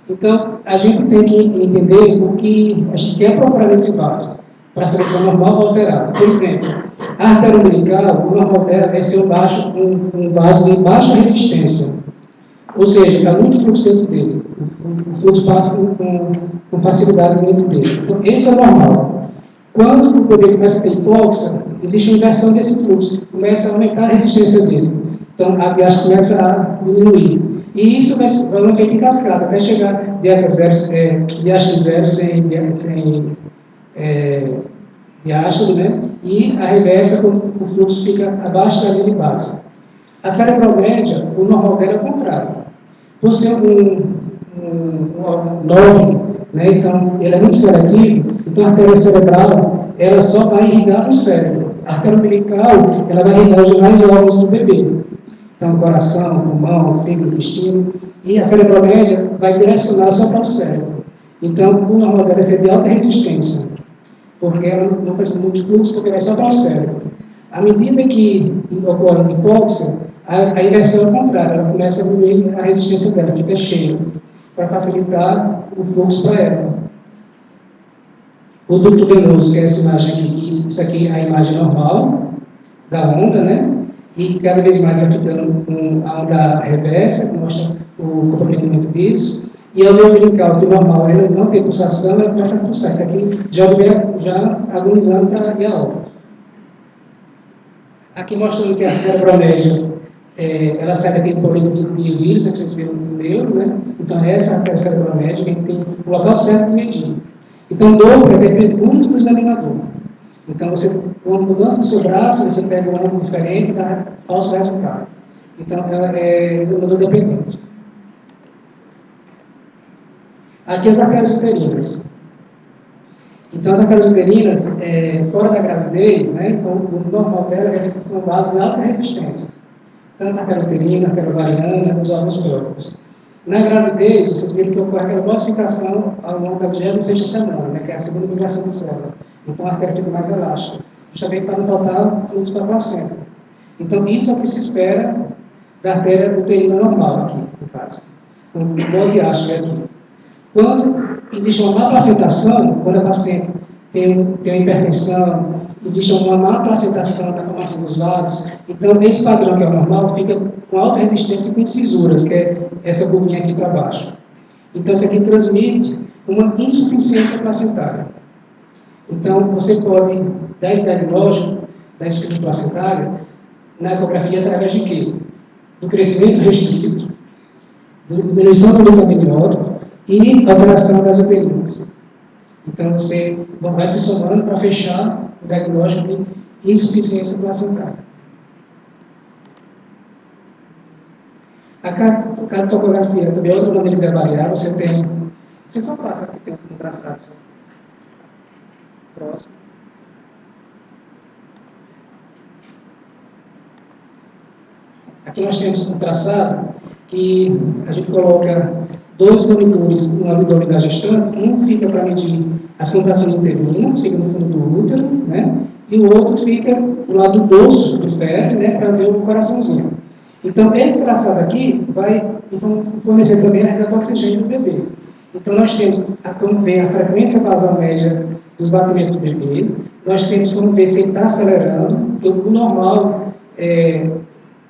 Então, a gente tem que entender o que a gente quer procurar nesse vaso. para a seleção normal ou alterada. Por exemplo, a artéria umbilical, o normal dela vai ser um vaso de baixa resistência. Ou seja, está muito fluxo dentro dele. O fluxo passa com facilidade dentro dele. Então, esse é o normal. Quando o bebê começa a ter hipóxia, existe uma inversão desse fluxo. Começa a aumentar a resistência dele. Então, a diástase começa a diminuir. E isso vai um efeito em cascata, até chegar diástase zero sem diástase, né? E a reversa, o fluxo fica abaixo da linha de base. A cerebromédia, o normal dela é o contrário. Por ser um nobre, né? Então ele é muito seletivo, então a artéria cerebral ela só vai irrigar o cérebro. A artéria umbilical ela vai irrigar os demais órgãos do bebê. Então, coração, pulmão, fígado, intestino. E a cerebromédia vai direcionar só para o cérebro. Então, o normal deve ser de alta resistência, porque ela não precisa muito de fluxo, porque vai só para o cérebro. À medida que ocorre hipóxia, a inversão é o contrário, ela começa a diminuir a resistência dela, fica cheia, para facilitar o fluxo para ela. O ducto venoso, que é essa imagem aqui, isso aqui é a imagem normal da onda, né? E cada vez mais vai ficando com a onda reversa, que mostra o comprometimento disso. E a veia umbilical, que o normal ela não tem pulsação, ela começa a pulsar. Isso aqui já agonizando para ir a óbito. Aqui mostrando que a cerebromédia, ela sai daquele polígono de vírus, né, que vocês viram no neuro, né? Então essa é a cerebromédia, que tem o local certo de medir. Então, dobro depende muito do examinador. Então, com a mudança do seu braço, você pega um ângulo diferente e dá falso resultado. Então, é examinador dependente. Aqui as artérias uterinas. Então, as artérias uterinas, fora da gravidez, né, então, o normal dela são vasos de alta resistência. Tanto a artéria uterina, a artéria ovariana, os órgãos pélvicos. Na gravidez, vocês viram que ocorre aquela modificação ao longo da 26ª semana, né, que é a segunda migração de célula. Então, a artéria fica mais elástica, justamente para não faltar fluxo para a placenta. Então, isso é o que se espera da artéria uterina normal aqui, no caso. Com o diástole aqui. Quando existe uma má placentação, quando a paciente tem uma hipertensão, existe uma má placentação da formação dos vasos, então esse padrão que é o normal fica com alta resistência com cisuras, que é essa curvinha aqui para baixo. Então isso aqui transmite uma insuficiência placentária. Então você pode dar esse diagnóstico da insuficiência placentária na ecografia através de quê? Do crescimento restrito, da diminuição do líquido amniótico, e alteração das uterinas. Então, você vai se somando para fechar o diagnóstico de insuficiência placentária. A cartografia também é outra maneira de avaliar. Você tem... Você só passa aqui, tem um traçado. Próximo. Aqui nós temos um traçado que a gente coloca 2 monitores no abdômen da gestante, um fica para medir as contrações uterinas, fica no fundo do útero, né? E o outro fica do lado do dorso do feto, né? Para ver o coraçãozinho. Então, esse traçado aqui vai fornecer também a reserva de oxigênio do bebê. Então, nós temos como ver a frequência basal média dos batimentos do bebê, nós temos como ver se ele está acelerando, porque o normal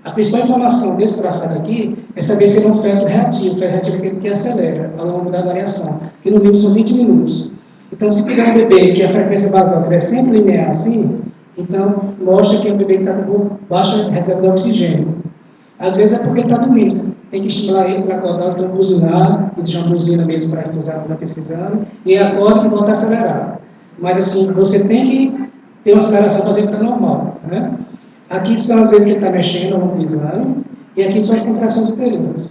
a principal informação desse traçado aqui é saber se ele é um feto reativo. O feto reativo é aquele que acelera ao longo da variação, que no mínimo são 20 minutos. Então, se tiver um bebê que a frequência basal é sempre linear assim, então mostra que é um bebê que está com baixa reserva de oxigênio. Às vezes é porque ele está dormindo. Tem que estimular ele para acordar, então buzinar, existe uma buzina mesmo para usar durante esse exame, e ele acorda e volta a acelerar. Mas assim, você tem que ter uma aceleração para fazer ficar normal, né? Aqui são as vezes que ele está mexendo ao longo do exame, e aqui são as contrações uterinas.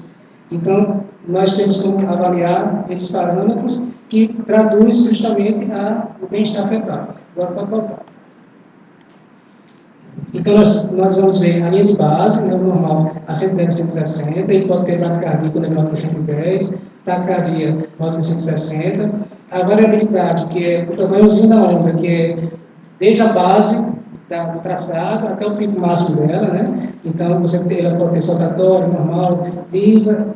Então, nós temos como avaliar esses parâmetros que traduzem justamente o bem-estar fetal. Agora pode voltar. Então, nós vamos ver a linha de base, né, o normal, a 110, 160, e pode ter bradicardia com neurônio 110, taquicardia, módulo 160. A variabilidade, que é o tamanhozinho da onda, que é desde a base do traçado até o pico máximo dela, né? Então, ela pode ter saltatória, normal, lisa,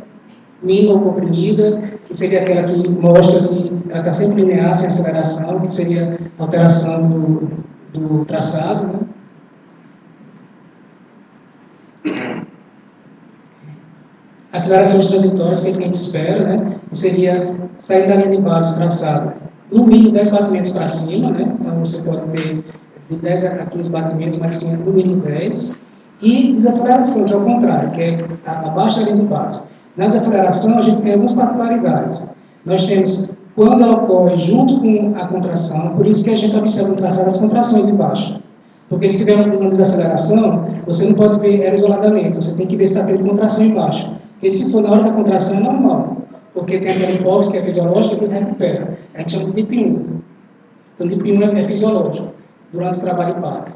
mínima ou comprimida, que seria aquela que mostra que ela está sempre linear, sem aceleração, que seria a alteração do traçado, né? Acelerações transitórias que a gente espera, né? Que seria sair da linha de base do traçado, no mínimo 10 batimentos para cima, né? Então você pode ter de 10 a 15 batimentos, mas sim, no mínimo 10. E desaceleração, que é o contrário, que é abaixo da linha de base. Na desaceleração, a gente tem algumas particularidades. Nós temos, quando ela ocorre junto com a contração, por isso que a gente observa no traçado as contrações de baixo. Porque se tiver uma desaceleração, você não pode ver ela isoladamente, você tem que ver se está tendo contração embaixo. Porque se for na hora da contração, é normal. Porque tem aquela hipófise que é fisiológica, depois recupera. A gente chama de DIP1. Então, DIP1 é fisiológico, durante o trabalho de parto.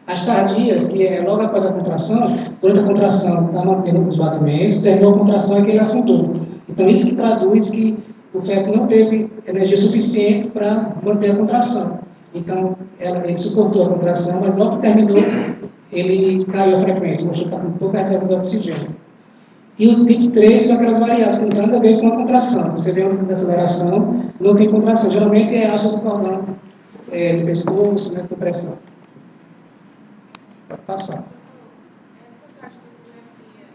As tardias, que é logo após a contração, durante a contração está mantendo os batimentos, terminou a contração e que ele afundou. Então, isso que traduz que o feto não teve energia suficiente para manter a contração. Então, ele suportou a contração, mas logo que terminou, ele caiu a frequência, mostrou que está com pouca reserva de oxigênio. E o tipo 3 são aquelas variáveis que não tem nada a ver com a contração. Você vê uma desaceleração, não tem contração. Geralmente é asa do cordão, do pescoço, né, compressão. Pode passar. Essa cardiografia,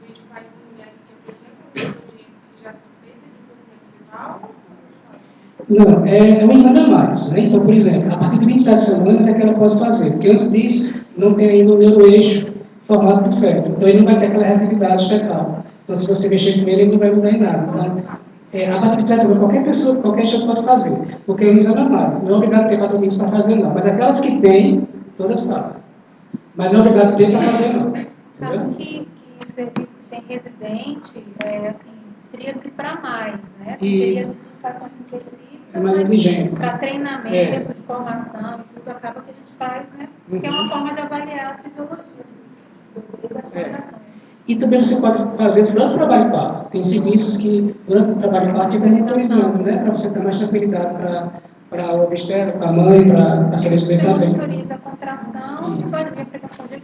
a gente faz em mulheres que apresentam que já suspeitam de insuficiência renal? Não, é um exame a mais. Né? Então, por exemplo, a partir de 27 semanas é que ela pode fazer, porque antes disso não tem ainda o neuroeixo formado por feto. Então, ele não vai ter aquela reatividade fetal. Então, se você mexer com ele, ele não vai mudar em nada. Então, a partir de 27 semanas, qualquer pessoa, qualquer estudo pode fazer, porque é um exame a mais. Não é obrigado a ter patologia para fazer, não. Mas aquelas que têm, todas fazem. Mas não é obrigado a ter para fazer, não. Sabe que serviço que tem residente, teria-se para mais, né? Teria indicações específicas. É mais exigente. Para treinamento, de formação e tudo, acaba que a gente faz, né? Que é uma forma de avaliar a fisiologia das contrações. E também você pode fazer durante o trabalho de parto. Tem serviços que, durante o trabalho de parto, te monitorizando, né? Para você ter mais tranquilidade para o obstetra, para a mãe, para a saber também. Você monitoriza a contração e pode ver a aplicação de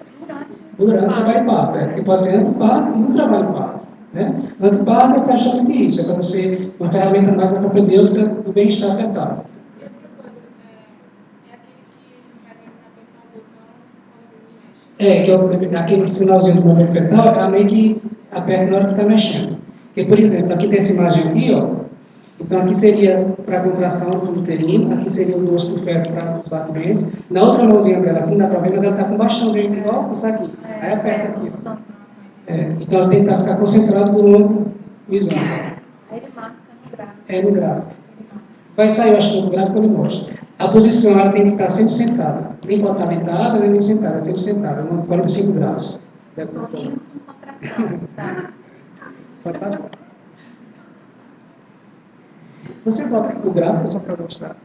durante o trabalho de parto. Que pode ser antes do parto e no trabalho de parto. Né? Antes do parto é praticamente isso. É para você, uma ferramenta mais da propedêutica do bem-estar fetal. Que é aquele sinalzinho do movimento fetal, é meio que aperta na hora que está mexendo. Porque, por exemplo, aqui tem essa imagem aqui, ó. Então, aqui seria para a contração do uterino, aqui seria o dorso do feto para os batimentos. Na outra mãozinha dela aqui, não dá para ver, mas ela está com bastãozinho igual isso aqui. Aí aperta aqui, ó. Então, ela tem que ficar concentrado durante o exame. Aí ele marca no gráfico. No gráfico. Vai sair, eu acho, no gráfico ele mostra. A posição, ela tem que estar sempre sentada. Nem pode estar deitada, nem sentada, sempre sentada, 45 graus. Sorrindo com contração, tá? Pode passar. Você bota o gráfico só para mostrar.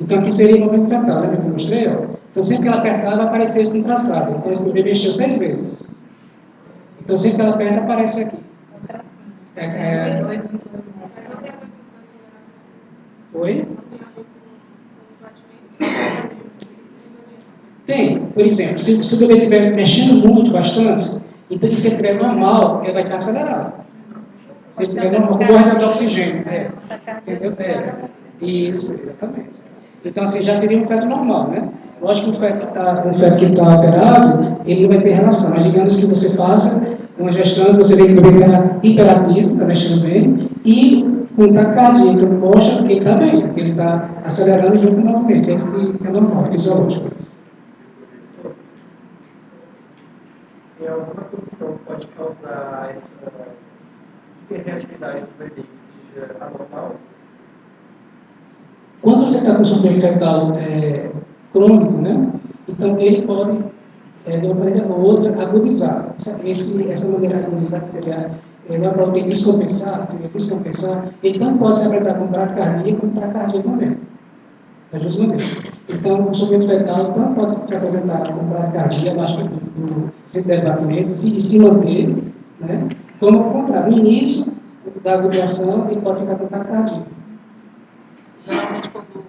Então, aqui seria o movimento fetal, lembra que eu mostrei? Ó? Então, sempre que ela apertar, vai aparecer isso no traçado. Então, esse bebê mexeu 6 vezes. Então, sempre que ela aperta, aparece aqui. Oi? Tem. Por exemplo, se o bebê estiver mexendo muito, bastante, então, se ele estiver normal, ele vai estar acelerado. Se ele estiver normal, com boa reserva de oxigênio. Entendeu? Isso, exatamente. Então, assim, já seria um feto normal, né? Lógico que um feto que está alterado, ele não vai ter relação. Mas digamos que você faça uma gestão, você vê que o bebê está hiperativo, está mexendo bem, e com taquicardia, então mostra que ele está bem, que ele está acelerando junto com o movimento, é normal, fisiológico. Tem alguma condição que pode causar essa hiperreatividade do bebê que seja anormal? Quando você está com sofrimento fetal crônico, né? Então ele pode, de uma maneira ou outra, agudizar. Essa maneira de agudizar, que seria, não é para ele descompensar, ele tanto pode se apresentar com bradicardia como taquicardia também. Das duas maneiras. Então, o sofrimento fetal tanto pode se apresentar com bradicardia abaixo do 110 batimentos e se manter, né? Como ao contrário, no início da agudização, ele pode ficar com taquicardia. Geralmente quando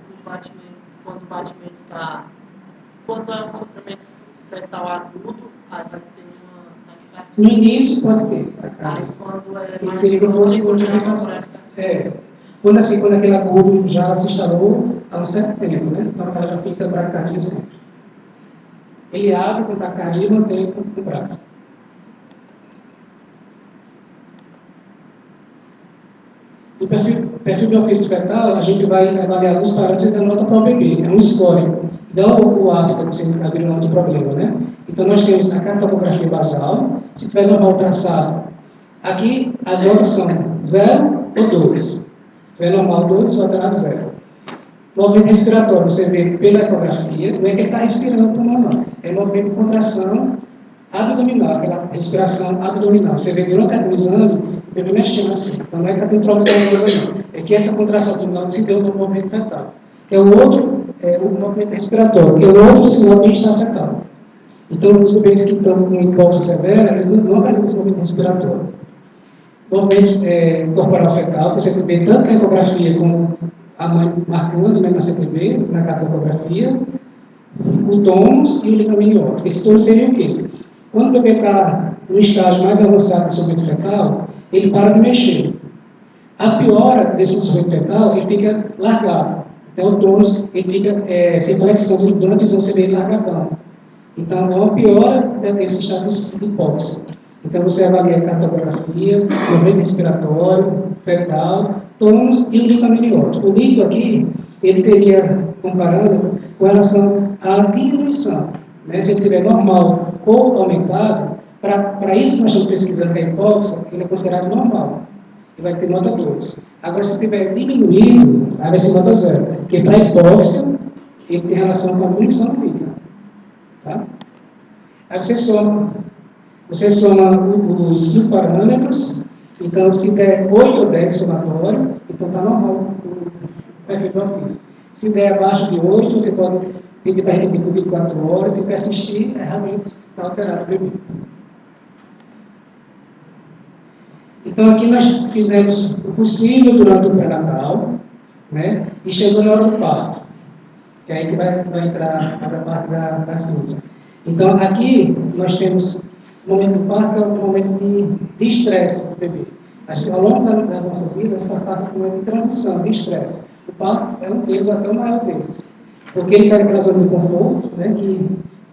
o batimento está. Quando é um sofrimento fetal agudo, aí vai ter uma No início pode ter. Aí quando é Que mais seria como fosse uma crônico, já dispensação. não É. Quando aquele agudo já se instalou há um certo tempo, né? Então ela já fica bradicardia sempre. Ele abre com taquicardia e mantém o brado. O perfil biofísico fetal, a gente vai avaliar os parâmetros da nota para o bebê. É um score. Não o hábito que você abriu um outro problema, né? Então, nós temos a cartografia basal. Se tiver normal traçado, aqui as notas são 0 ou 2. Se tiver normal 2, o alterado 0. Movimento respiratório, você vê pela ecografia, não é que ele está respirando pulmão, não. É movimento de contração abdominal, aquela respiração abdominal. Você vê durante o exame, o bebê mexendo assim. Então, não é que está tendo troca de coisa, não. É que essa contração abdominal se deu no movimento fetal. Que é o outro, o movimento respiratório, que é o outro sinal de estado fetal. Então, os bebês que estão com hipóxia severa, eles não apresentam esse movimento respiratório. Movimento corporal fetal, você vê tanto na ecografia como a mãe marcando, né, na CTB, na cartografia, o tônus e o ligamento. Esse tônus seria o quê? Quando o bebê está no estágio mais avançado do movimento fetal, ele para de mexer. A piora desse movimento fetal, ele fica largado. Então, o tônus, ele fica sem flexão durante o exame, você vê ele largadão. Então, é uma piora desse estado de hipóxia. Então, você avalia a cartografia, movimento respiratório, fetal, tônus e o líquido amniótico. O líquido aqui, ele teria um parâmetro com relação à diminuição. Né? Se ele estiver normal ou aumentado, para isso que nós estamos pesquisando a hipóxia, ele é considerado normal. Ele vai ter nota 2. Agora, se estiver diminuído, aí vai ser nota 0. Porque para a hipóxia, ele tem relação com a diminuição do líquido. Tá? Aí você soma os 5 parâmetros. Então, se der 8 ou 10 somatório, então está normal o perfil biofísico. Se der abaixo de 8, você pode pedir para repetir por 24 horas e persistir, realmente está alterado o bebê. Então, aqui nós fizemos o possível durante o pré-natal, né? E chegou na hora do parto, que é aí que vai entrar a parte da síntese. Então, aqui nós temos o momento do parto, que é um momento de estresse do bebê. Ao longo das nossas vidas, a gente passa por um momento de transição, de estresse. O parto é um deles, até o maior deles. Porque ele sai daquela zona de conforto, né, que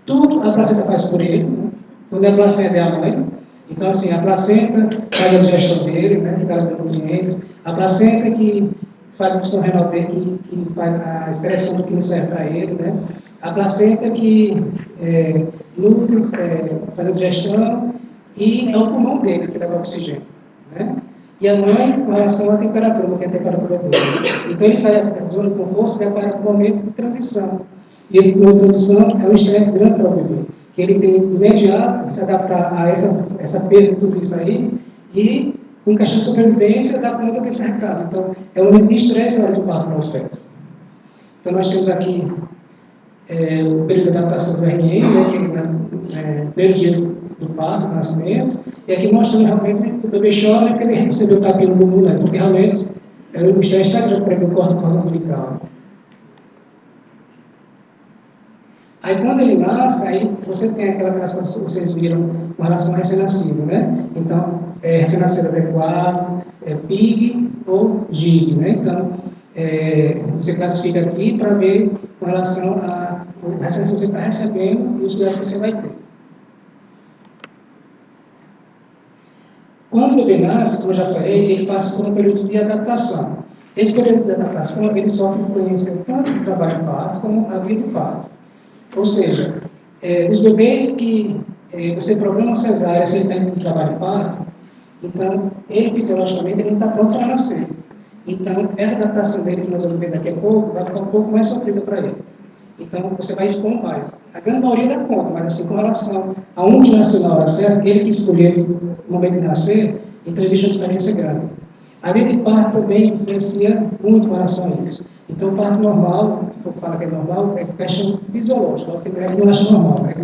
tudo a placenta faz por ele, né? Quando a placenta é a mãe. Então, assim, a placenta faz a digestão dele, né, que dá os nutrientes. A placenta que faz a função renal dele, que faz a excreção do que não serve para ele, né. A placenta que nutre, faz a digestão, e é o pulmão dele que leva o oxigênio, né. E a mãe, com relação à temperatura, porque a temperatura é dele. Então, ele sai da zona de conforto e vai para o momento de transição. E esse momento de transição é um estresse grande para o bebê, que ele tem de imediato se adaptar a essa perda de tudo isso aí e, com questão de sobrevivência, dar conta desse recado. Então, é um momento de estresse na hora do parto para o feto. Então, nós temos aqui o período de adaptação do RNA, né, que é o primeiro dia do parto, do nascimento, e aqui mostrando realmente que o bebê chora porque ele recebeu o tapinha no bumbum, né, porque realmente o estresse está grande para ele, o corte umbilical. Aí, quando ele nasce, aí você tem aquela relação que vocês viram com relação ao recém-nascido, né? Então, recém-nascido adequado, PIG ou GIG, né? Então, você classifica aqui para ver com relação ao recém-nascido que você está recebendo e os cuidados que você vai ter. Quando o bebê nasce, como eu já falei, ele passa por um período de adaptação. Esse período de adaptação, ele sofre influência tanto do trabalho de parto como a vida de parto. Ou seja, os bebês que você programa uma cesárea sem tempo de trabalho de parto, então, ele fisiologicamente ele não está pronto para nascer. Então, essa adaptação dele que nós vamos ver daqui a pouco, vai ficar um pouco mais sofrida para ele. Então, você vai expor mais. A grande maioria dá conta, mas assim, com relação a um que nasceu na hora certa, ele que escolheu o momento de nascer, então existe uma diferença grande. A vida de parto também influencia muito com relação a isso. Então, o parto normal, eu falo que é normal, é questão fisiológica, é que não acha normal, né,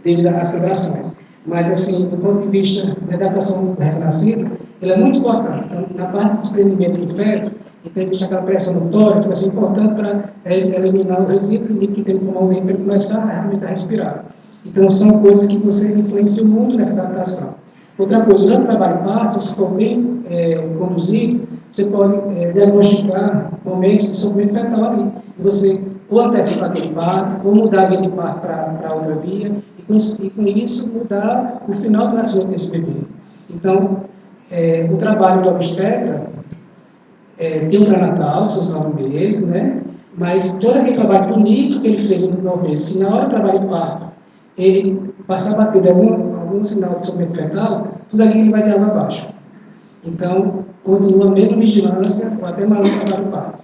devido às alterações. Mas, assim, do ponto de vista da adaptação do recém-nascido, ele é muito importante. Então, na parte do desprendimento do feto, então existe aquela pressão no tórax, que vai ser importante para eliminar o resíduo líquido que tem no pulmão para ele começar realmente a respirar. Então, são coisas que você influenciam muito nessa adaptação. Outra coisa, durante o trabalho parto, se for bem conduzido, você pode diagnosticar momentos de sofrimento fetal ali. E você ou antecipar aquele parto, ou mudar aquele parto para outra via, e com isso mudar o final do nascimento desse bebê. Então, o trabalho do obstetra tem um pré-natal, seus 9 meses, né? Mas todo aquele trabalho bonito que ele fez no 9 meses, se na hora do trabalho de parto, ele passar a bater de algum sinal de sofrimento fetal, tudo aquilo vai de água abaixo. Então, continua a mesma vigilância ou até maior no trabalho de parto.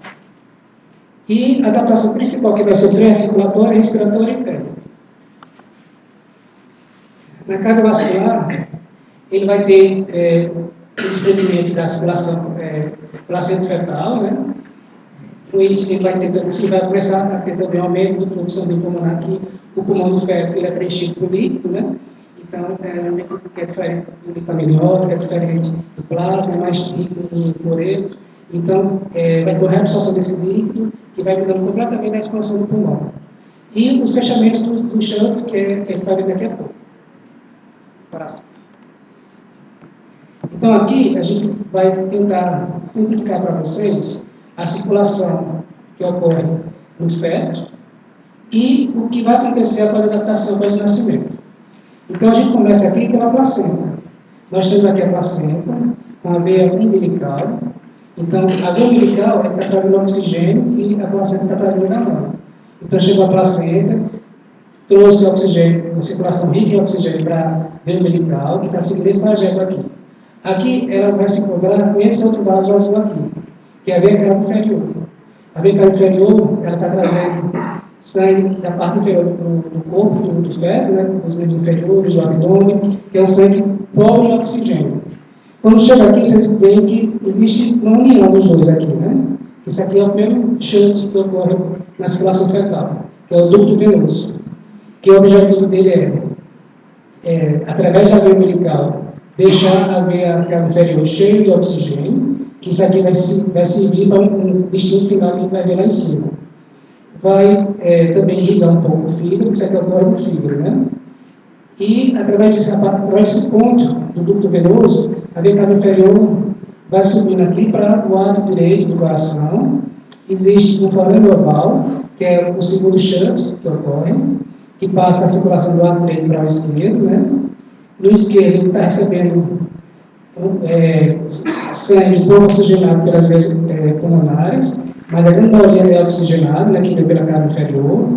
E a adaptação principal que vai sofrer é circulatória, respiratória e interna. Na cardiovascular, ele vai ter o desprendimento da circulação placenta-fetal, né? Com isso, ele vai começar a ter também aumento do fluxo sanguíneo pulmonar, que o pulmão do feto ele é preenchido por líquido, né? Então, é um líquido que é diferente do líquido amniótico, é diferente do plasma, é mais rico em cloreto. Então, vai ter uma reabsorção desse líquido, que vai mudando completamente a expansão do pulmão. E os fechamentos dos shunts, que ele vai ver daqui a pouco. Próximo. Então, aqui, a gente vai tentar simplificar para vocês a circulação que ocorre no feto e o que vai acontecer após a adaptação após o nascimento. Então, a gente começa aqui pela placenta. Nós temos aqui a placenta, com a veia umbilical. Então, a veia umbilical está trazendo oxigênio e a placenta está trazendo da mão. Então, chegou a placenta, trouxe oxigênio, uma circulação rica em oxigênio para a veia umbilical, que está seguindo esse trajeto aqui. Aqui, ela vai se encontrar com esse outro vaso azul aqui, que é a veia cava inferior. A veia cava inferior, ela está trazendo sangue da parte inferior do corpo, do feto, né, dos membros inferiores, do abdômen, que é um sangue pobre em oxigênio. Quando chega aqui, vocês veem que existe uma união dos dois aqui, né? Isso aqui é o primeiro shunt que ocorre na circulação fetal, que é o ducto venoso, que o objetivo dele através da veia umbilical, deixar a veia cava inferior cheia de oxigênio, que isso aqui vai servir para um destino final que a gente vai ver lá em cima. Vai também irrigar um pouco o fígado, que isso aqui ocorre no fígado, né? E, através desse ponto do ducto venoso, a veia cava inferior vai subindo aqui para o ato direito do coração. Existe um forame oval, que é o segundo shunt que ocorre, que passa a circulação do ato direito para o esquerdo, né? No esquerdo, ele está recebendo sangue pouco oxigenado pelas veias pulmonares, mas a grande maioria é oxigenado, né, que vem pela cava inferior.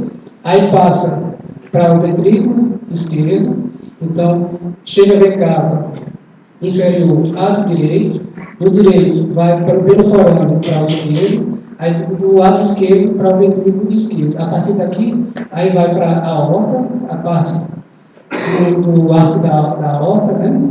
Aí passa para o ventrículo esquerdo, então chega a veia cava inferior ato direito, do direito vai pelo forame para o esquerdo, aí do ato esquerdo para o ventrículo esquerdo. A partir daqui, aí vai para a aorta, a parte do arco da aorta, né?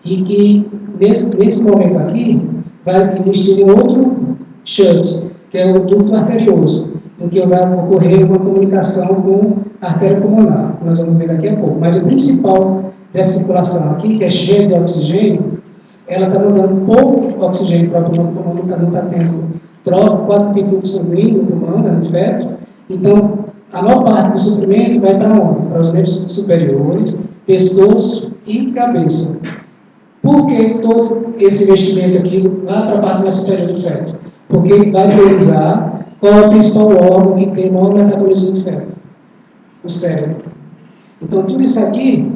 E que nesse momento aqui vai existir um outro shunt, que é o ducto arterioso, em que vai ocorrer uma comunicação com a artéria pulmonar, que nós vamos ver daqui a pouco. Mas o principal dessa circulação aqui, que é cheia de oxigênio, ela está mandando pouco oxigênio para o pulmão, não está tendo troca, quase não tem fluxo sanguíneo no pulmão, no feto. Então, a maior parte do suprimento vai para onde? Para os membros superiores, pescoço e cabeça. Por que todo esse investimento aqui lá para a parte mais superior do feto? Porque ele vai priorizar qual é o principal órgão que tem o maior metabolismo do feto? O cérebro. Então, tudo isso aqui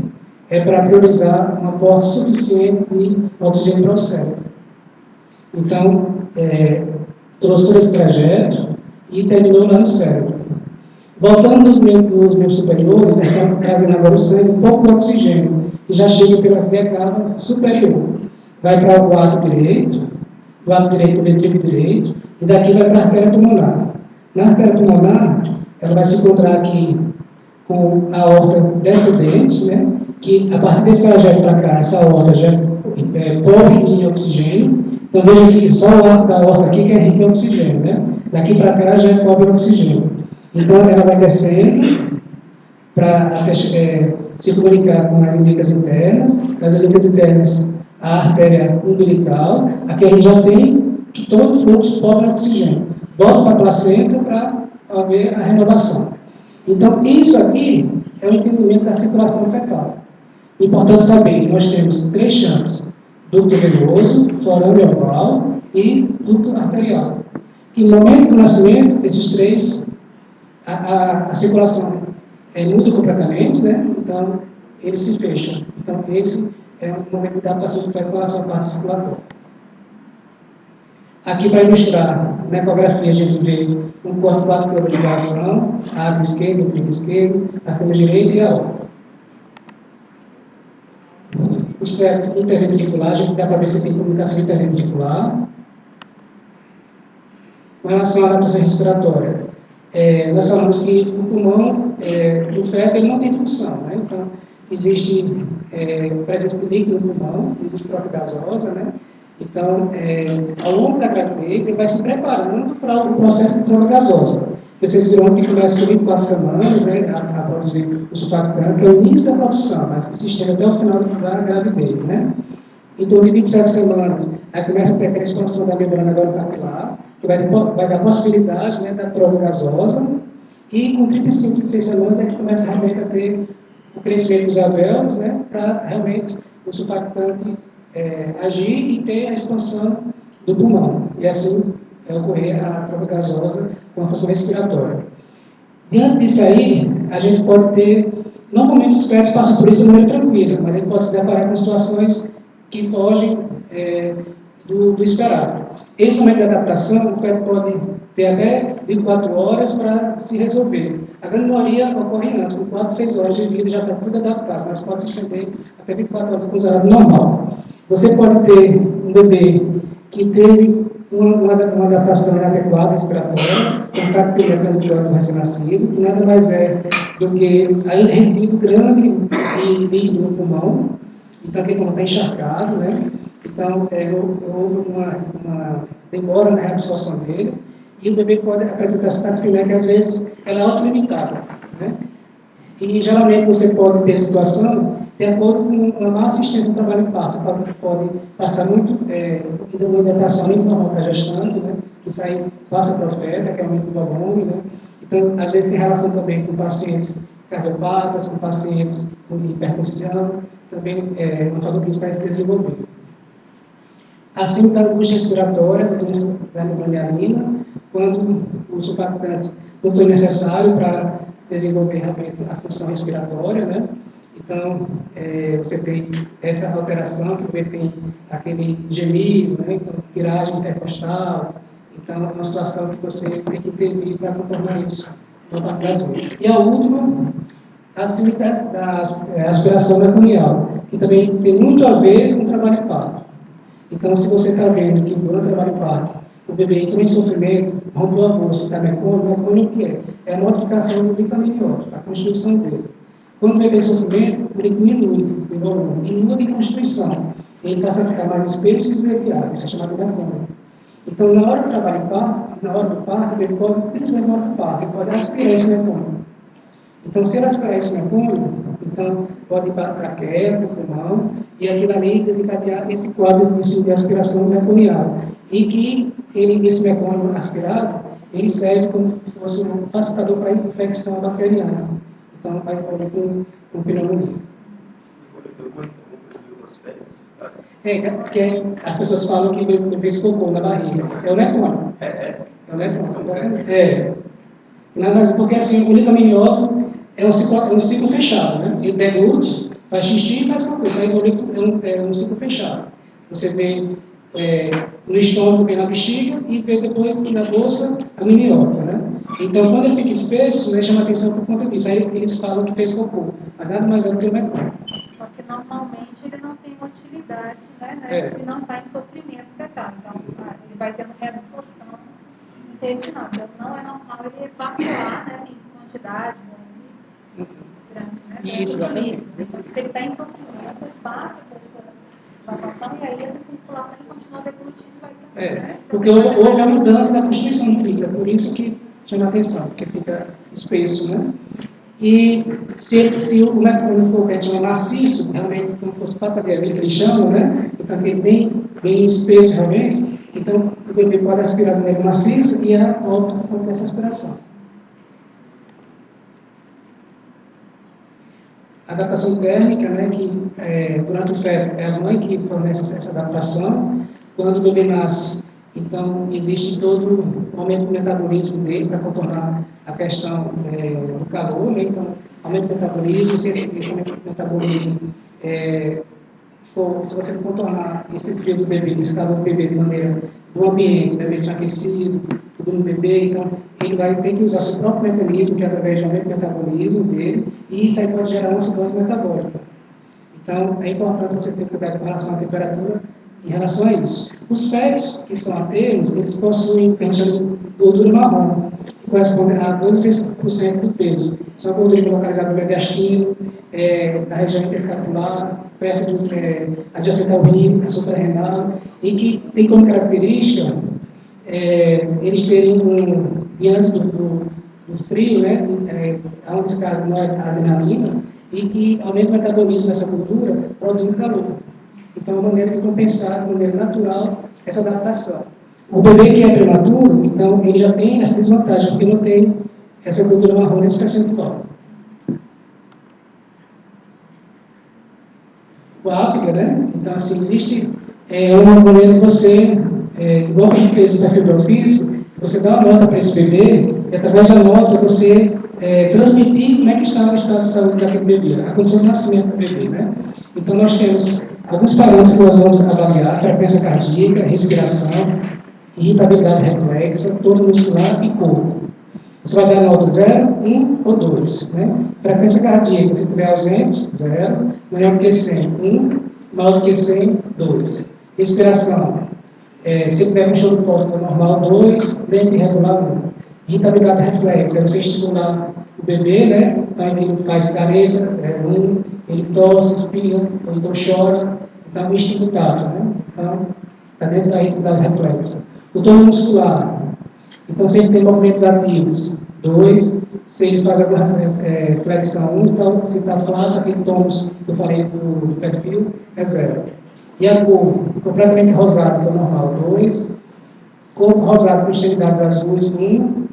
é para priorizar um aporte suficiente de oxigênio para o cérebro. Então, trouxe todo esse trajeto e terminou lá no cérebro. Voltando dos membros superiores, estamos trazendo agora o sangue, um pouco de oxigênio, que já chega pela veia cava superior. Vai para o ato direito, do ato direito do ventrículo direito, e daqui vai para a artéria pulmonar. Na artéria pulmonar, ela vai se encontrar aqui com a aorta descendente, né? Que a partir desse trajeto para cá, essa aorta já é pobre em oxigênio. Então veja que só o arco da aorta aqui que é rico em oxigênio, né? Daqui para cá já é pobre em oxigênio. Então ela vai descendo para se comunicar com as ilíacas internas. Nas ilíacas internas, a artéria umbilical. Aqui a gente já tem todo o fluxo pobre em oxigênio. Volta para a placenta para haver a renovação. Então isso aqui é o entendimento da circulação fetal. Importante saber que nós temos 3 chances: ducto venoso, forame oval e ducto arterial. E no momento do nascimento, esses 3, a circulação muda completamente, né? Então, eles se fecham. Então, esse é um momento de adaptação que vai com relação à parte circulatória. Aqui, para ilustrar, na ecografia, a gente vê um corte 4 câmeras de reação, a átrio esquerdo, o trígono esquerdo, a câmera direita e a outra. O septo interventricular, a gente dá para ver se tem comunicação interventricular. Com relação à adaptação respiratória, nós falamos que o pulmão do feto ele não tem função, né? Então, existe presença de líquido no pulmão, existe troca gasosa, né? Então, ao longo da gravidez, ele vai se preparando para o processo de troca gasosa. Vocês viram que começa com 24 semanas, né, a produzir o surfactante, que é o início da produção, mas que se estende até o final da gravidez, né? Então, de 27 semanas, aí começa a ter aquela expansão da membrana capilar, que vai dar possibilidade, né, da troca gasosa, e com 35, 36 semanas é que começa realmente a ter o crescimento dos alvéolos, né, para realmente o surfactante agir e ter a expansão do pulmão, e assim ocorrer a troca gasosa com a função respiratória. Diante disso aí, a gente pode ter, normalmente os fetos passam por isso de maneira tranquila, mas ele pode se deparar com situações que fogem do esperado. Esse momento de adaptação, o feto pode ter até 24 horas para se resolver. A grande maioria ocorre antes, com 4, 6 horas de vida já está tudo adaptado, mas pode se estender até 24 horas considerado normal. Você pode ter um bebê que teve uma adaptação inadequada respiratória, com capilha transitória do recém-nascido, que nada mais é do que aí resíduo grande de líquido no pulmão, então aquele pulmão está encharcado, né? Então houve uma demora na reabsorção dele, e o bebê pode apresentar essa capilha que às vezes ela é auto-limitada, né? E geralmente você pode ter situação de acordo com uma má assistência do trabalho em parto. Pode passar muito, de uma hidratação muito normal para a gestante, né? Que isso aí passa para o feto, que é aumento do volume, né? Então, às vezes tem relação também com pacientes cardiopatas, com pacientes com hipertensão, também um fator que vai se desenvolver. Assim, da angústia respiratória, da doença da pneumonia, quando o surfactante não foi necessário para desenvolver realmente a função respiratória, né? Então, você tem essa alteração, que o bebê tem aquele gemido, né? Então, tiragem intercostal. Então, é uma situação que você tem que intervir para contornar isso uma parte das vezes. E a última, assim, da aspiração meconial, que também tem muito a ver com o trabalho em parto. Então, se você está vendo que durante o trabalho em parto, o bebê entrou em sofrimento, rompeu a bolsa, está mecônio, o que é? É a modificação do líquido amniótico, a constituição dele. Quando o bebê em sofrimento, ele diminui de volume, diminui de constituição. Ele passa a ficar mais espesso e desviado, isso é chamado de mecônio. Então, na hora do trabalho em parto, na hora do parto, ele pode, principalmente na hora do parto, ele pode aspirar esse mecônio. Então, se ele aspirar esse mecônio, então pode ir para a traqueia, para o pulmão, e aquilo ali desencadear esse quadro de aspiração meconial. E que esse mecônio aspirado, ele serve como se fosse um facilitador para a infecção bacteriana. Então, vai evoluir com pneumonia. Porque as pessoas falam que o bebê escocou na barriga. É o mecônio. É o mecônio. Nada mais, porque assim, o líquido amniótico é um ciclo fechado, né? Ele deglute, faz xixi e faz uma coisa. Aí o líquido é um ciclo fechado. Você vê no estômago, vem na bexiga e vê depois na bolsa amniótica, né? Então, quando ele fica espesso, ele chama atenção por conta disso. Aí eles falam que fez cocô, mas nada mais é do que o mecônio. Só que normalmente ele não tem motilidade, né? Se não está em sofrimento fetal. Então, ele vai tendo reabsorção intestinal. Então, não é normal ele evacuar, né? Assim, quantidade grande, né? Isso, exatamente. Se ele está em sofrimento, ele passa por essa evacuação e aí essa circulação continua deglutindo e vai também, né? Porque houve a mudança da constituição do líquido, por isso que chama atenção, porque fica espesso, né? E se o mecônio for que a gente chama maciço, realmente como fosse patadeira, que eles chamam, né? Então, bem espesso realmente, então o bebê pode aspirar de maneira maciça e é óbvio por conta dessa aspiração. adaptação térmica, né, que durante o feto é a mãe que fornece essa adaptação. Quando o bebê nasce, então existe todo o aumento do metabolismo dele para contornar a questão do calor, né? Então, aumento do metabolismo, se esse aumento do metabolismo se você contornar esse frio do bebê, esse calor do bebê de maneira do ambiente, bebê aquecido, tudo no bebê, então ele vai ter que usar seu próprio mecanismo, que é através do aumento do metabolismo dele, e isso aí pode gerar uma acidose metabólica. Então, é importante você ter cuidado com relação à temperatura em relação a isso. Os fetos, que são aterros, eles possuem o que a gente chama de gordura marrom, que corresponde a 12,6% do peso. São a gordura localizada no mediastino, na região intescapular, perto do adjacente ao rim, a suprarrenal, e que tem como característica eles terem, diante do frio, né, há um descarga de adrenalina, e que aumenta o metabolismo dessa gordura, produzindo calor. Então, é uma maneira de compensar, de maneira natural, essa adaptação. O bebê que é prematuro, então, ele já tem essa desvantagem, porque não tem essa gordura marrom nesse percentual. O ápiga, né? Então, assim, existe uma maneira de você, igual que a gente fez no perfil biofísico, você dá uma nota para esse bebê, e através da nota você transmitir como é que está o estado de saúde daquele bebê, a condição de nascimento do bebê, né? Então, nós temos alguns parâmetros que nós vamos avaliar: frequência cardíaca, respiração, irritabilidade reflexa, tônus muscular e corpo. Você vai dar nota 0, 1 ou 2. Né? Frequência cardíaca, se estiver ausente, 0. Maior do que 100, 1. Maior do que 100, 2. Respiração, se tiver um choro forte, normal, 2. Lento e irregular, 1. Irritabilidade reflexa, é você estimular o bebê, né? Então ele faz careta, 1. Ele tosse, espirra, ou então chora. Então, o instinto tato, né? Então, está dentro da irritabilidade reflexa. O tônus muscular, então, se ele tem movimentos ativos, 2. Se ele faz alguma flexão, 1. Então, se está flácido, aquele tônus que eu falei do perfil, é 0. E a cor, completamente rosada, então normal, 2. Cor rosada com extremidades azuis, 1.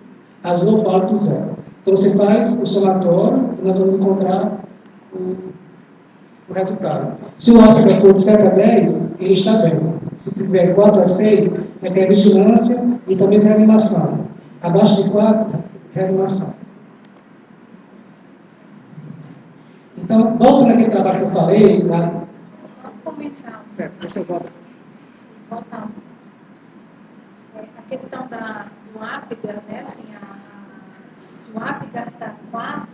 Azul ou pálido, 0. Então, você faz o somatório e nós vamos encontrar o resultado. Se o ápiga for de 7 a 10, ele está bem. Se tiver 4 a 6, vai ter vigilância e talvez reanimação. Abaixo de 4, reanimação. Então, volta naquele trabalho que eu falei, lá. Só comentar. Certo, deixa eu voltar. Voltar. A questão do ápiga, né? Assim, se o ápiga está 4,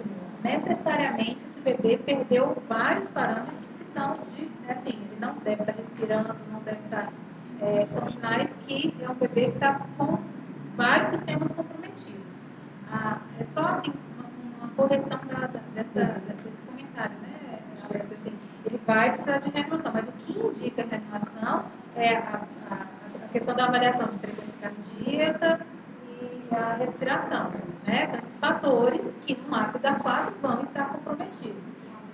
necessariamente esse bebê perdeu vários parâmetros que são assim, ele não deve estar respirando, não deve estar. São sinais que é um bebê que está com vários sistemas comprometidos. É só assim, uma correção desse comentário, né, Alex? Assim, ele vai precisar de reanimação, mas o que indica a reanimação é a questão da avaliação de frequência cardíaca e a respiração, né? São esses fatores que no ápiga 4 vão estar comprometidos.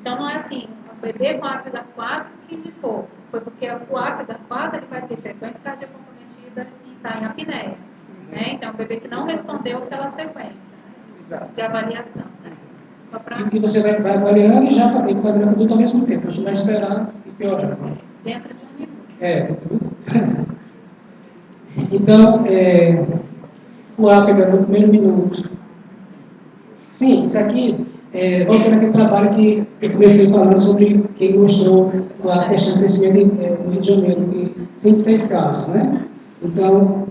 Então, não é assim, o bebê com ápiga 4 que indicou, foi porque o ápiga 4 ele vai ter frequência cardíaca comprometida e está em apneia. Né? Então, o bebê que não respondeu aquela sequência, né, de avaliação. Né? Só pra... E você vai avaliando e já fazendo a conduta ao mesmo tempo. Você vai esperar e piorar. Dentro de 1 minuto. Então, o ápiga no primeiro minuto. Sim, isso aqui, voltando àquele trabalho que eu comecei falando sobre quem mostrou a questão do crescimento no Rio de Janeiro, de 106 casos, né? Então,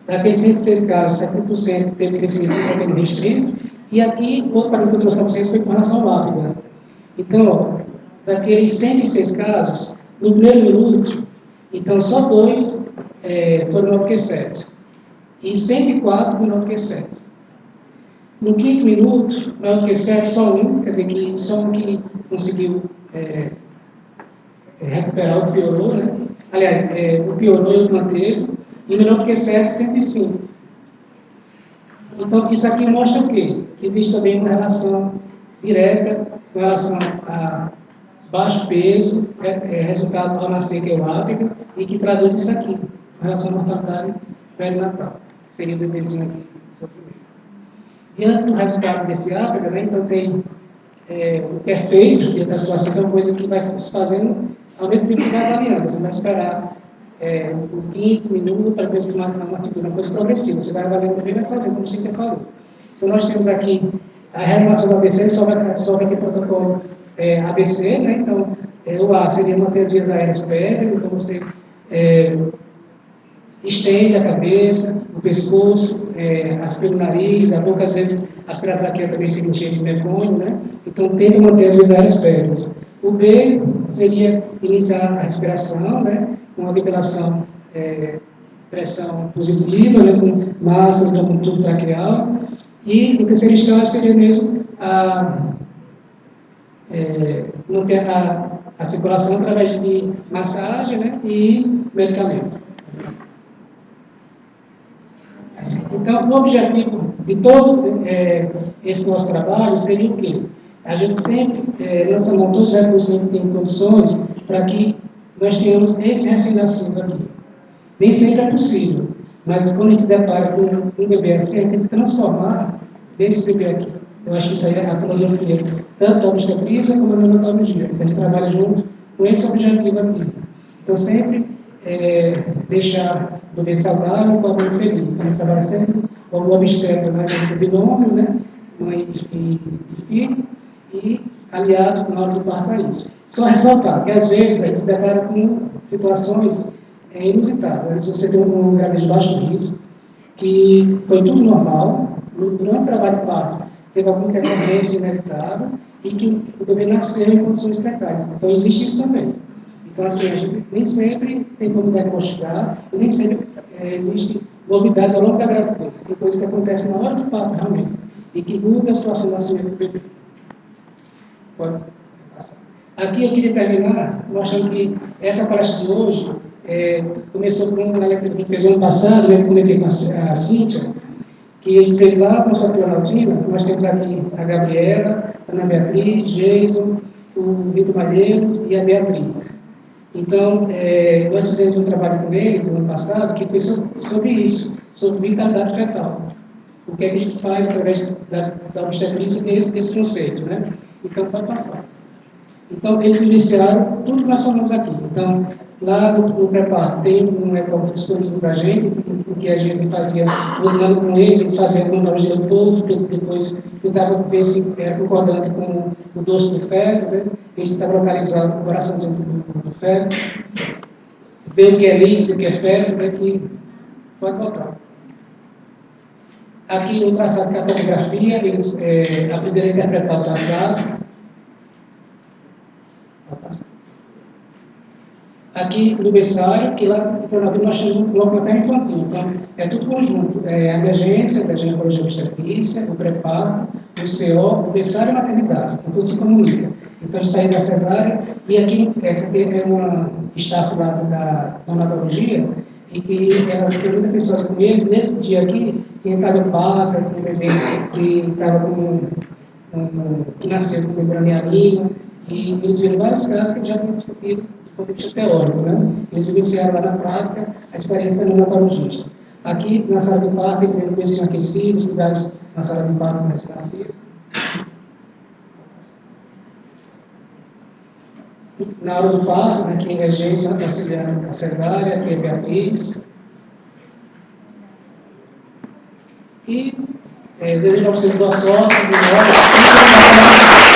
daqueles 106 casos, 70% teve crescimento pequeno restrito, e aqui, o outro parâmetro que eu trouxe para vocês foi com relação ao ápiga. Então, ó, daqueles 106 casos, no primeiro minuto, então só 2 foram menor que 7. E 104 menor que 7. No quinto minuto, menor que 7, só 1, quer dizer que só um que conseguiu recuperar, o piorou, né? Aliás, o piorou e o manteve, e menor que 7, 105. Então, isso aqui mostra o quê? Que existe também uma relação direta com relação a baixo peso, resultado ao nascer, que é o ápiga, e que traduz isso aqui, com relação à mortalidade perinatal. Seria o bebezinho aqui, sofrimento. Diante do resultado desse ápiga, né, então tem o que é feito dentro da situação é uma coisa que vai se fazendo, ao mesmo tempo que vai avaliando. Você vai esperar um quinto minuto para depois tomar uma atitude, uma coisa progressiva. Você vai avaliando também e vai fazendo, como você falou. Então, nós temos aqui a reanimação do ABC, só vai ter protocolo ABC, né? Então, o A seria manter as vias aéreas prévias, então você estende a cabeça, o pescoço, aspira o nariz, a boca, às vezes, aspira a traqueia também se encher de mecônio, né? Então, tenta manter as vias aéreas prévias. O B seria iniciar a respiração, né? Com uma ventilação, pressão positiva, né? Com máscara, então, com tubo traqueal. E o terceiro estágio seria mesmo manter a circulação através de massagem, né? E medicamento. Então, o objetivo de todo esse nosso trabalho seria o quê? A gente sempre lança mão todos os recursos que a gente tem em condições para que nós tenhamos esse recém-nascido aqui. Nem sempre é possível, mas quando a gente se depara com um bebê assim, a gente tem que transformar esse bebê aqui. Eu acho que isso aí é a filosofia, tanto da obstetrícia como da neonatologia. A gente trabalha junto com esse objetivo aqui. Então, sempre deixar o bebê saudável com a mãe feliz. A gente trabalha sempre com o obstetra, né, o binômio, né, mãe e filho, e aliado na hora do parto a isso. Só ressaltar que, às vezes, a gente se depara com situações inusitadas. Você tem um gravidez de baixo risco, que foi tudo normal, durante o trabalho de parto, teve alguma intercorrência inevitável, e que o bebê nasceu em condições precárias. Então, existe isso também. Então, assim, a gente nem sempre tem como diagnosticar, e nem sempre existe novidades ao longo da gravidez. Tem coisas que acontecem na hora do parto, realmente, e que muda a situação do nascimento do bebê. Pode passar. Aqui eu queria terminar mostrando que essa palestra de hoje começou com uma letra que fez ano passado, eu comentei com a Cíntia, que a gente fez lá com a Sofia Planaltina. Nós temos aqui a Gabriela, a Ana Beatriz, Jason, o Vitor Malheiros e a Beatriz. Então, nós fizemos um trabalho com eles no ano passado que foi sobre isso, sobre vitalidade fetal. O que é que a gente faz através da obstetrícia dentro desse conceito, né? Então, pode passar. Então, eles iniciaram tudo que nós falamos aqui. Então, lá no preparo tem um ecógrafo disponível para a gente, o que a gente fazia, lutando com eles faziam a cronologia do todo, depois tentava ver se era concordante com o dorso do feto, né? A gente estava localizando o coraçãozinho do feto, ver o que é líquido, o que é feto, né? Que pode voltar. Aqui no traçado de cartografia, eles aprenderam a interpretar o traçado. Aqui no berçário, que lá no Pronavio nós chamamos de bloco materno infantil. Então, é tudo conjunto. A emergência da ginecologia obstetrícia, o preparo, o CO, o berçário e a maternidade. Então, tudo se comunica. Então, a gente sai da cesárea, e aqui, essa aqui é uma staff lá da neonatologia, e que ela tem muita pessoa com eles. Nesse dia aqui, tinha cardiopata, tinha bebê que estava que nasceu com membrana, e eles viram vários casos que já tinham discutido do ponto de vista teórico, né? Eles vivenciaram lá na prática a experiência da neonatologista. Aqui, na sala de parto, eles conheciam aquecidos, cuidados na sala de parto com recém-nascido. Na hora do parto, né, que é gente auxiliando a cesárea, que é Beatriz. E desejo a vocês boa sorte, boa hora.